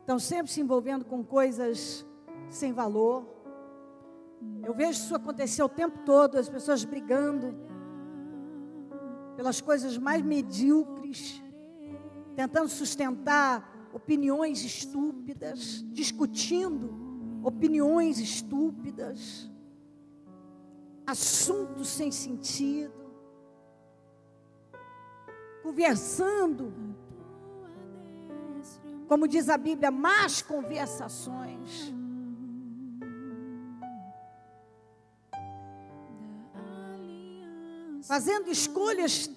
Estão sempre se envolvendo com coisas sem valor. Eu vejo isso acontecer o tempo todo, as pessoas brigando pelas coisas mais medíocres, tentando sustentar opiniões estúpidas, discutindo opiniões estúpidas, assuntos sem sentido, conversando, como diz a Bíblia, más conversações. Fazendo escolhas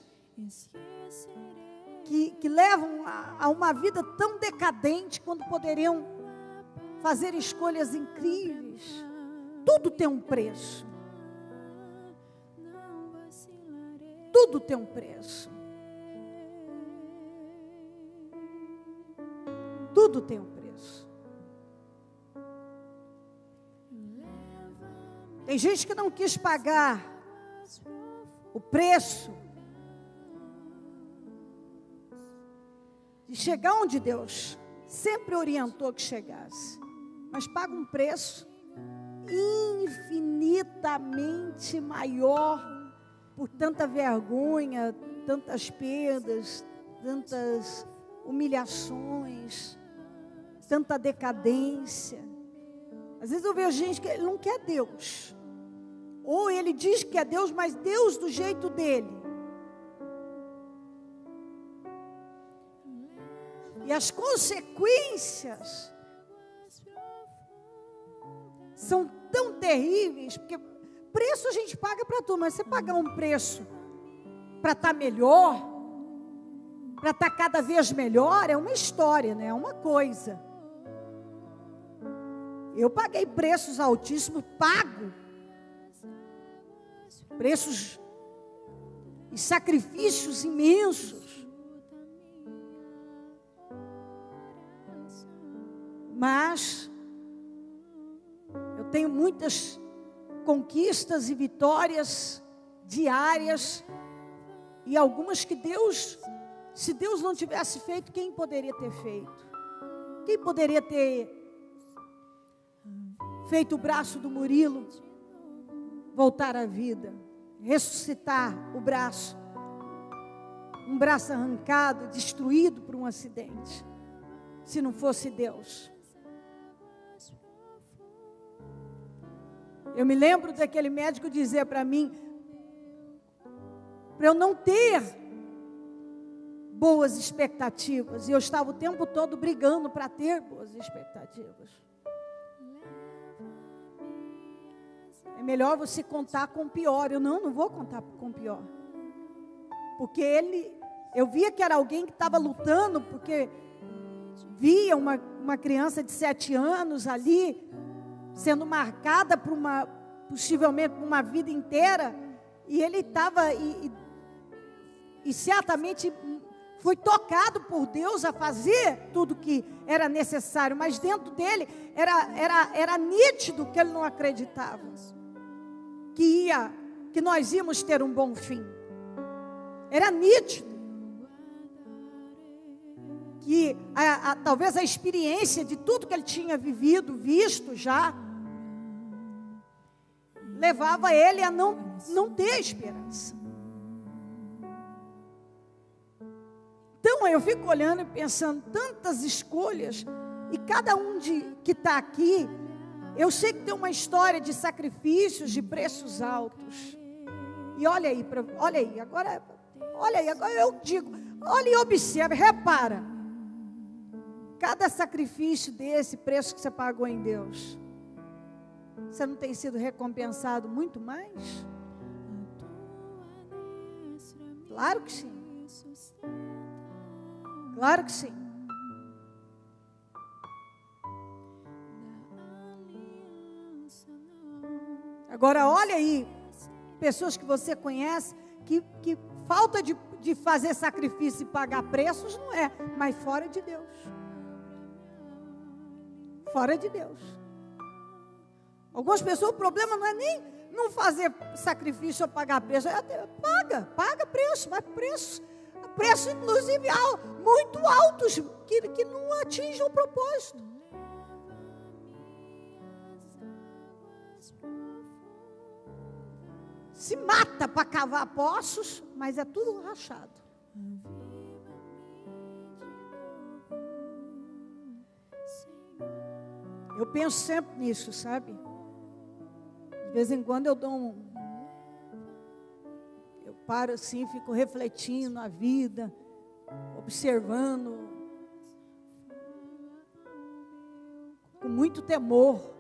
que levam a uma vida tão decadente, quando poderiam fazer escolhas incríveis. Tudo tem um preço. Tudo tem um preço. Tudo tem um preço. Tem gente que não quis pagar o preço de chegar onde Deus sempre orientou que chegasse, mas paga um preço infinitamente maior por tanta vergonha, tantas perdas, tantas humilhações, tanta decadência. Às vezes eu vejo gente que ele não quer Deus, ou ele diz que é Deus, mas Deus do jeito dele. E as consequências são tão terríveis, porque preço a gente paga para tudo, mas você pagar um preço para estar melhor, para estar cada vez melhor, é uma história, né? É uma coisa. Eu paguei preços altíssimos, pago preços e sacrifícios imensos, mas eu tenho muitas conquistas e vitórias diárias, e algumas que Deus, se Deus não tivesse feito, quem poderia ter feito? Quem poderia ter feito o braço do Murilo voltar à vida, ressuscitar o braço, um braço arrancado, destruído por um acidente, se não fosse Deus? Eu me lembro daquele médico dizer para mim, para eu não ter boas expectativas, e eu estava o tempo todo brigando para ter boas expectativas. É melhor você contar com o pior. Eu não vou contar com o pior, porque eu via que era alguém que estava lutando, porque via uma criança de 7 anos ali, sendo marcada por possivelmente por uma vida inteira, e ele estava, e certamente foi tocado por Deus a fazer tudo que era necessário, mas dentro dele era nítido que ele não acreditava que nós íamos ter um bom fim. Era nítido que talvez a experiência de tudo que ele tinha visto já, levava ele a não ter esperança. Então eu fico olhando e pensando, tantas escolhas, e cada um que está aqui, Eu sei que tem uma história de sacrifícios, de preços altos. E olha aí, agora eu digo, olha e observe, repara. Cada sacrifício desse, preço que você pagou em Deus, você não tem sido recompensado muito mais? Claro que sim. Claro que sim. Agora olha aí, pessoas que você conhece, que falta de fazer sacrifício e pagar preços não é, mas fora de Deus. Fora de Deus. Algumas pessoas, o problema não é nem não fazer sacrifício ou pagar preço, paga preço, mas preço inclusive muito altos, que não atingem o propósito. Se mata para cavar poços, mas é tudo rachado. Eu penso sempre nisso, sabe? De vez em quando eu paro assim, fico refletindo na vida, observando, com muito temor.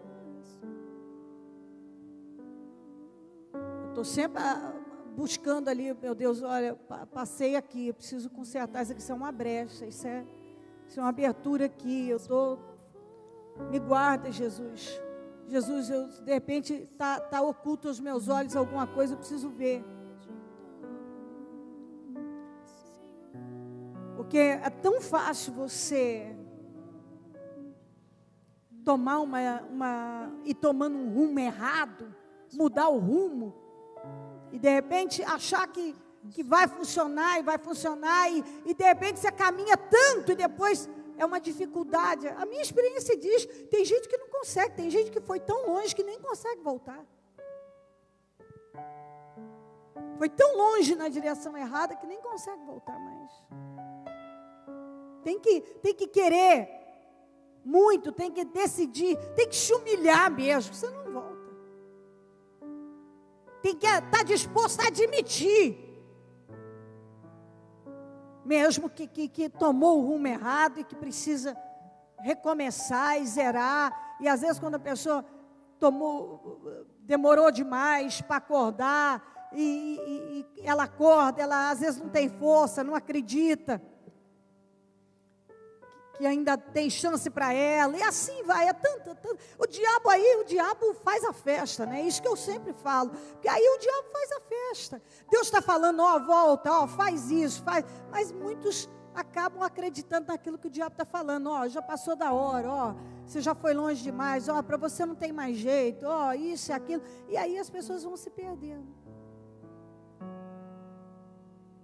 Estou sempre buscando ali, meu Deus, olha, passei aqui, eu preciso consertar, isso aqui é uma brecha, isso é uma abertura aqui, me guarda, Jesus. Jesus, de repente está oculto aos meus olhos alguma coisa, eu preciso ver. Porque é tão fácil você tomar ir tomando um rumo errado, mudar o rumo, e de repente achar que vai funcionar e de repente você caminha tanto e depois é uma dificuldade. A minha experiência diz, tem gente que não consegue, tem gente que foi tão longe que nem consegue voltar. Foi tão longe na direção errada que nem consegue voltar mais. Tem que querer muito, tem que decidir, tem que se humilhar mesmo, você não volta. Tem que estar disposto a admitir, mesmo que tomou o rumo errado e que precisa recomeçar e zerar. E às vezes quando a pessoa demorou demais para acordar, e ela acorda, ela às vezes não tem força, não acredita que ainda tem chance para ela, e assim vai, é tanto. O diabo faz a festa, né? Isso que eu sempre falo, porque aí o diabo faz a festa. Deus está falando, volta, faz isso, mas muitos acabam acreditando naquilo que o diabo está falando, já passou da hora, você já foi longe demais, para você não tem mais jeito, isso e aquilo, e aí as pessoas vão se perdendo.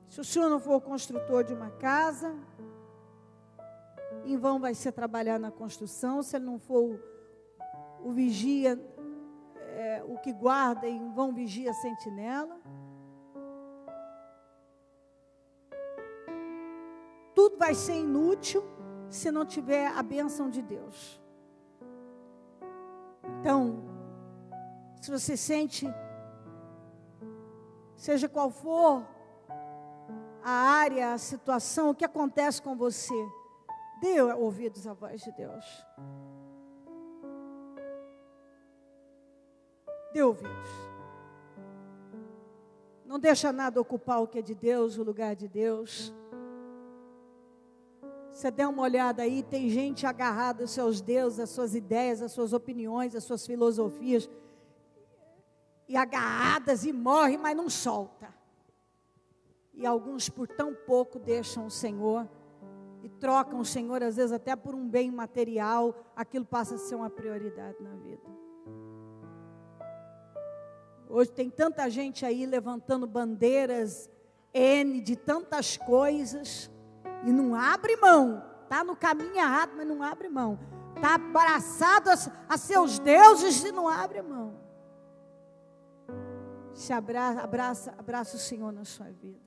Se o senhor não for o construtor de uma casa, em vão vai ser trabalhar na construção. Se ele não for o vigia, o que guarda, em vão vigia a sentinela. Tudo vai ser inútil se não tiver a bênção de Deus. Então, se você sente, seja qual for a área, a situação, o que acontece com você, dê ouvidos à voz de Deus. Dê ouvidos. Não deixa nada ocupar o que é de Deus, o lugar de Deus. Você der uma olhada aí, tem gente agarrada aos seus deuses, às suas ideias, às suas opiniões, às suas filosofias, e agarradas e morre, mas não solta. E alguns por tão pouco deixam o Senhor e trocam o Senhor, às vezes até por um bem material, aquilo passa a ser uma prioridade na vida. Hoje tem tanta gente aí levantando bandeiras de tantas coisas, e não abre mão, está no caminho errado, mas não abre mão, está abraçado a seus deuses e não abre mão. Se abraça o Senhor na sua vida.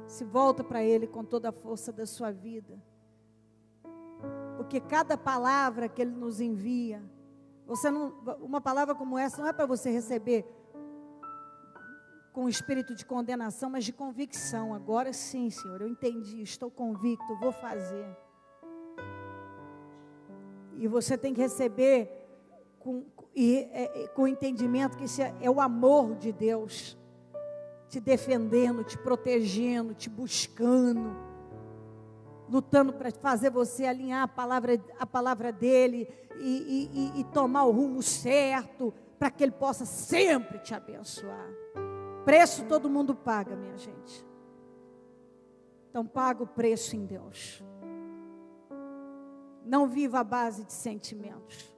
Se volta para Ele com toda a força da sua vida. Porque cada palavra que Ele nos envia, uma palavra como essa não é para você receber com espírito de condenação, mas de convicção. Agora sim, Senhor, eu entendi, estou convicto, vou fazer. E você tem que receber com o entendimento que isso é o amor de Deus, te defendendo, te protegendo, te buscando, lutando para fazer você alinhar a palavra dEle e tomar o rumo certo, para que Ele possa sempre te abençoar. Preço todo mundo paga, minha gente. Então paga o preço em Deus. Não viva à base de sentimentos.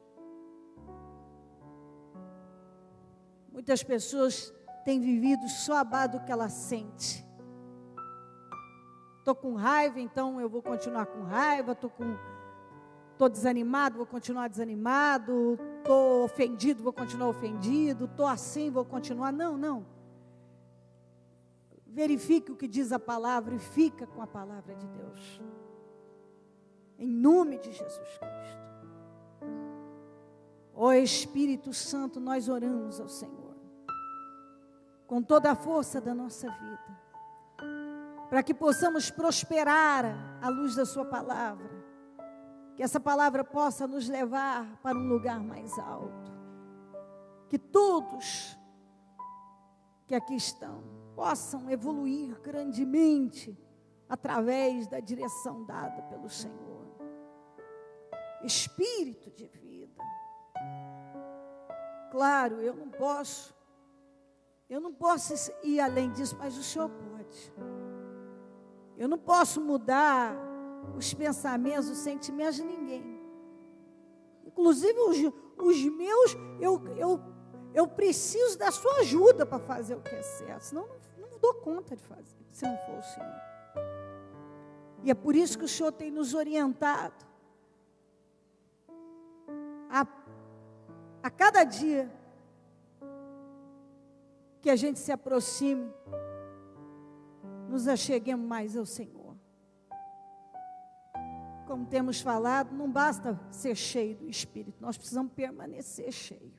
Muitas pessoas têm vivido só à base do que ela sente. Estou com raiva, então eu vou continuar com raiva. Estou desanimado, vou continuar desanimado. Estou ofendido, vou continuar ofendido. Estou assim, vou continuar. Não. Verifique o que diz a palavra e fica com a palavra de Deus. Em nome de Jesus Cristo. Ó Espírito Santo, nós oramos ao Senhor, com toda a força da nossa vida, para que possamos prosperar à luz da sua palavra, que essa palavra possa nos levar para um lugar mais alto, que todos que aqui estão possam evoluir grandemente através da direção dada pelo Senhor. Espírito de vida. Claro, eu não posso ir além disso, mas o Senhor pode. Eu não posso mudar os pensamentos, os sentimentos de ninguém. Inclusive os meus, eu preciso da sua ajuda para fazer o que é certo, senão não dou conta de fazer, se não for o Senhor. E é por isso que o Senhor tem nos orientado a cada dia que a gente se aproxime, nos acheguemos mais ao Senhor. Como temos falado, não basta ser cheio do Espírito, nós precisamos permanecer cheio.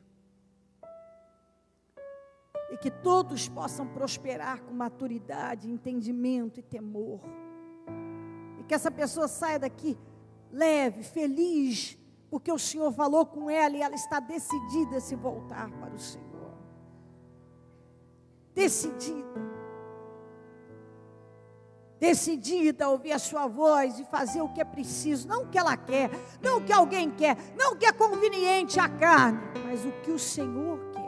E que todos possam prosperar com maturidade, entendimento e temor. E que essa pessoa saia daqui leve, feliz, porque o Senhor falou com ela e ela está decidida a se voltar para o Senhor. Decidida a ouvir a sua voz e fazer o que é preciso, não o que ela quer, não o que alguém quer, não o que é conveniente à carne, mas o que o Senhor quer.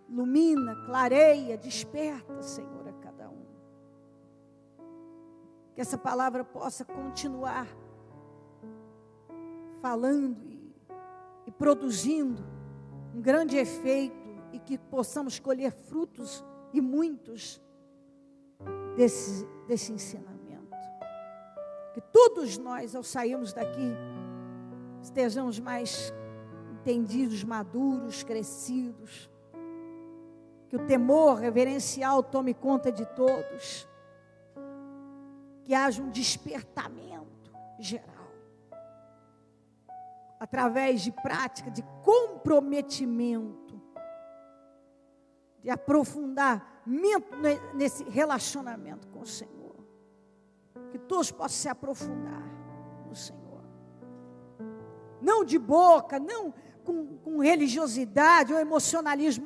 Ilumina, clareia, desperta, Senhor, a cada um. Que essa palavra possa continuar falando e produzindo um grande efeito e que possamos colher frutos e muitos desse ensinamento. Que todos nós, ao sairmos daqui, estejamos mais entendidos, maduros, crescidos. Que o temor reverencial tome conta de todos. Que haja um despertamento geral. Através de prática, de comprometimento, de aprofundamento nesse relacionamento com o Senhor. Que todos possam se aprofundar no Senhor. Não de boca, não com religiosidade ou emocionalismo,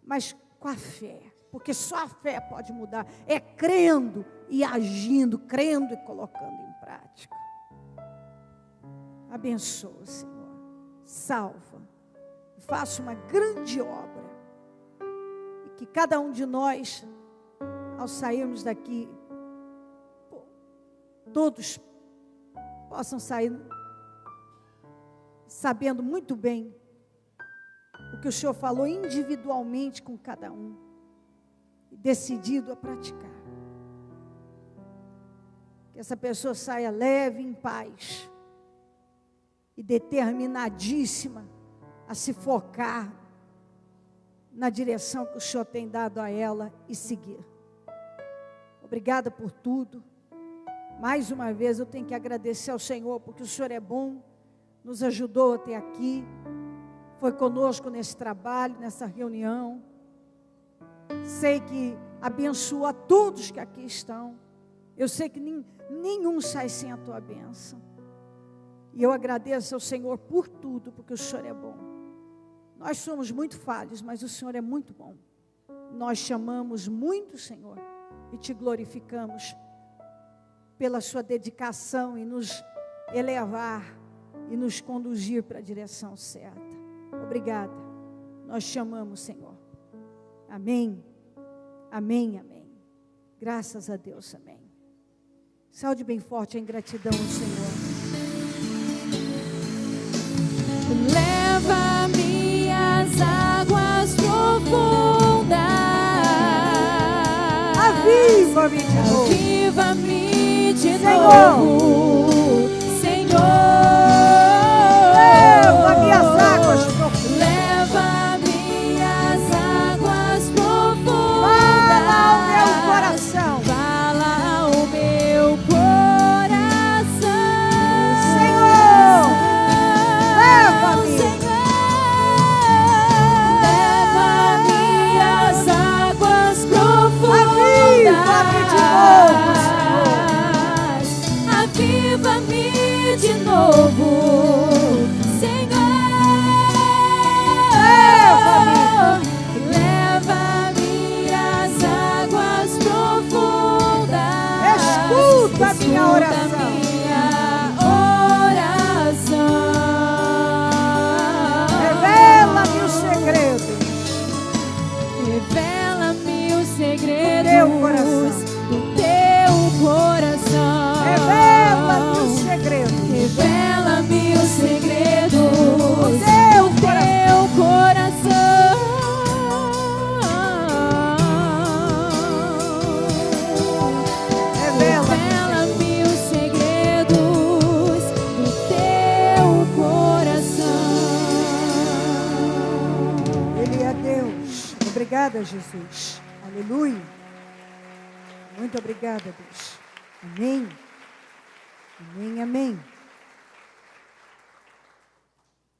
mas com a fé. Porque só a fé pode mudar. É crendo e agindo, crendo e colocando em prática. Abençoa, Senhor, salva, faça uma grande obra, e que cada um de nós, ao sairmos daqui, todos possam sair sabendo muito bem o que o Senhor falou individualmente com cada um, e decidido a praticar. Que essa pessoa saia leve, em paz, e determinadíssima a se focar na direção que o Senhor tem dado a ela e seguir. Obrigada por tudo. Mais uma vez eu tenho que agradecer ao Senhor, porque o Senhor é bom, nos ajudou até aqui, foi conosco nesse trabalho, nessa reunião. Sei que abençoou a todos que aqui estão. Eu sei que nenhum sai sem a tua bênção. E eu agradeço ao Senhor por tudo, porque o Senhor é bom. Nós somos muito falhos, mas o Senhor é muito bom. Nós chamamos muito o Senhor e te glorificamos pela sua dedicação em nos elevar e nos conduzir para a direção certa. Obrigada. Nós chamamos, Senhor. Amém. Amém, amém. Graças a Deus, amém. Saúde bem forte em gratidão ao Senhor. Leva-me às águas profundas. Aviva-me de novo. Aviva-me de Senhor. novo, Senhor. Leva-me às águas profundas. Leva-me às águas profundas. Fala ao meu coração. Fala ao meu coração. Senhor. Leva-me. Leva-me às águas profundas. Aviva-me de novo, Senhor. Aviva-me de novo, Senhor. Leva-me às águas profundas. Escuta a minha oração. Revela-me os segredos Revela-me os segredos teu coração. do teu coração. Revela-me os segredos Revela-me os segredos do teu coração. Revela-me os segredos do teu coração. Ele é Deus. Obrigada, Jesus. Aleluia. Muito obrigada, Deus. Amém. Amém, amém.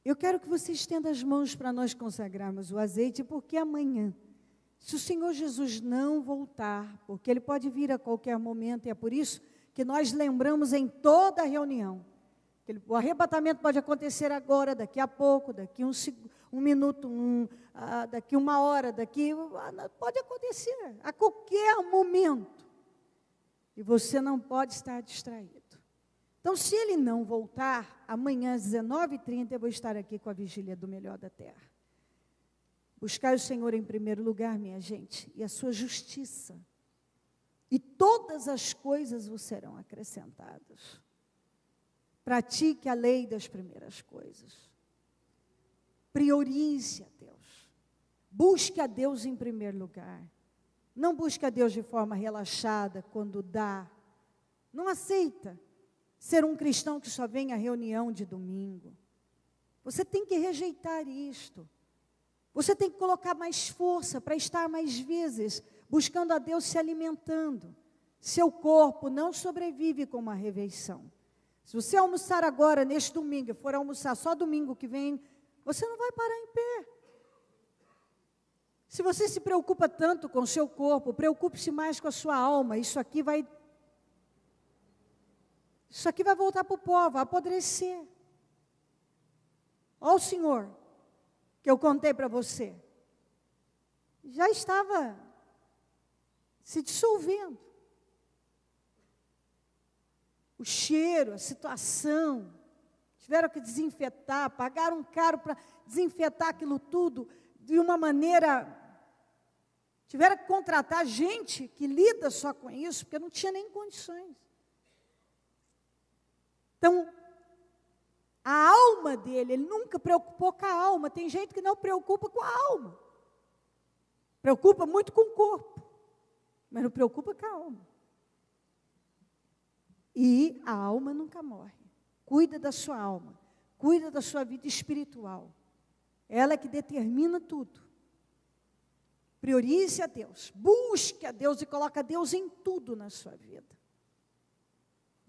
Eu quero que você estenda as mãos para nós consagrarmos o azeite, porque amanhã, se o Senhor Jesus não voltar, porque Ele pode vir a qualquer momento, e é por isso que nós lembramos em toda a reunião, que o arrebatamento pode acontecer agora, daqui a pouco, daqui um minuto, daqui uma hora, pode acontecer a qualquer momento, e você não pode estar distraído. Então, se Ele não voltar, amanhã às 19h30 eu vou estar aqui com a vigília do Melhor da Terra. Buscar o Senhor em primeiro lugar, minha gente, e a sua justiça. E todas as coisas vos serão acrescentadas. Pratique a lei das primeiras coisas. Priorize a Deus. Busque a Deus em primeiro lugar. Não busque a Deus de forma relaxada, quando dá. Não aceita ser um cristão que só vem à reunião de domingo. Você tem que rejeitar isto. Você tem que colocar mais força para estar mais vezes buscando a Deus, se alimentando. Seu corpo não sobrevive com uma refeição. Se você almoçar agora, neste domingo, e for almoçar só domingo que vem, você não vai parar em pé. Se você se preocupa tanto com o seu corpo, preocupe-se mais com a sua alma. Isso aqui vai voltar para o pó, vai apodrecer. Ó o Senhor, que eu contei para você, já estava se dissolvendo. O cheiro, a situação, tiveram que desinfetar, pagaram caro para desinfetar aquilo tudo de uma maneira. Tiveram que contratar gente que lida só com isso, porque não tinha nem condições. Então, a alma dele, ele nunca preocupou com a alma. Tem gente que não preocupa com a alma. Preocupa muito com o corpo, mas não preocupa com a alma. E a alma nunca morre. Cuida da sua alma, cuida da sua vida espiritual. Ela é que determina tudo. Priorize a Deus, busque a Deus e coloque a Deus em tudo na sua vida.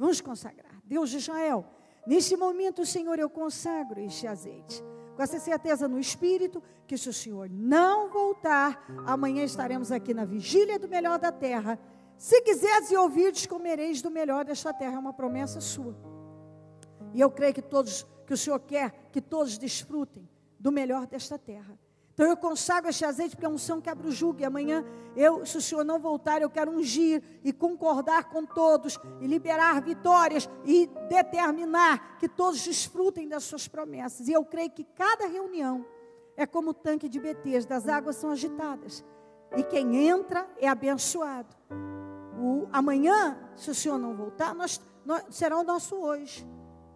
Vamos consagrar. Deus de Israel, neste momento, Senhor, eu consagro este azeite. Com essa certeza no Espírito, que se o Senhor não voltar, amanhã estaremos aqui na vigília do melhor da terra. Se quiseres e ouvires, comereis do melhor desta terra. É uma promessa sua. E eu creio que o Senhor quer que todos desfrutem do melhor desta terra. Então eu consagro este azeite, porque é a unção que abre o jugo. E amanhã, se o Senhor não voltar, eu quero ungir e concordar com todos, e liberar vitórias, e determinar que todos desfrutem das suas promessas. E eu creio que cada reunião é como o tanque de Betesda, as águas são agitadas, e quem entra é abençoado. Amanhã, se o Senhor não voltar, será o nosso hoje.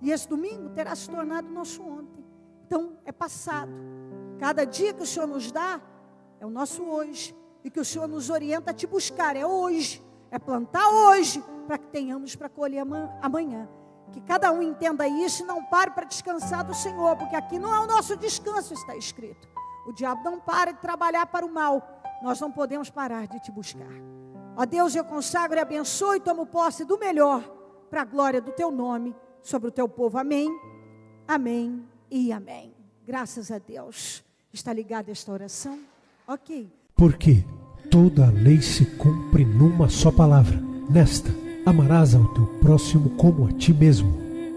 E esse domingo terá se tornado o nosso ontem. Então, é passado. Cada dia que o Senhor nos dá, é o nosso hoje. E que o Senhor nos orienta a te buscar, é hoje. É plantar hoje, para que tenhamos para colher amanhã. Que cada um entenda isso e não pare para descansar do Senhor. Porque aqui não é o nosso descanso, está escrito. O diabo não para de trabalhar para o mal. Nós não podemos parar de te buscar. Ó Deus, eu consagro e abençoo e tomo posse do melhor, para a glória do teu nome, sobre o teu povo. Amém, amém e amém. Graças a Deus. Está ligada esta oração? Ok. Porque toda a lei se cumpre numa só palavra. Nesta, amarás ao teu próximo como a ti mesmo.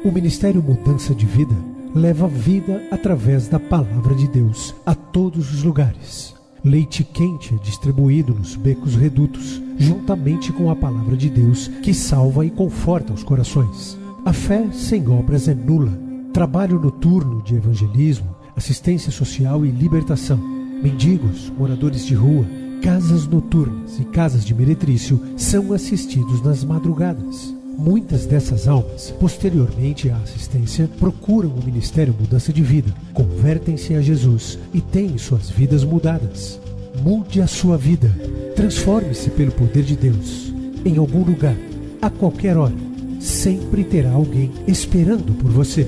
O Ministério Mudança de Vida leva vida através da palavra de Deus a todos os lugares. Leite quente é distribuído nos becos redutos, juntamente com a palavra de Deus que salva e conforta os corações. A fé sem obras é nula. Trabalho noturno de evangelismo, assistência social e libertação. Mendigos, moradores de rua, casas noturnas e casas de meretrício são assistidos nas madrugadas. Muitas dessas almas, posteriormente à assistência, procuram o Ministério Mudança de Vida, convertem-se a Jesus e têm suas vidas mudadas. Mude a sua vida. Transforme-se pelo poder de Deus. Em algum lugar, a qualquer hora, sempre terá alguém esperando por você.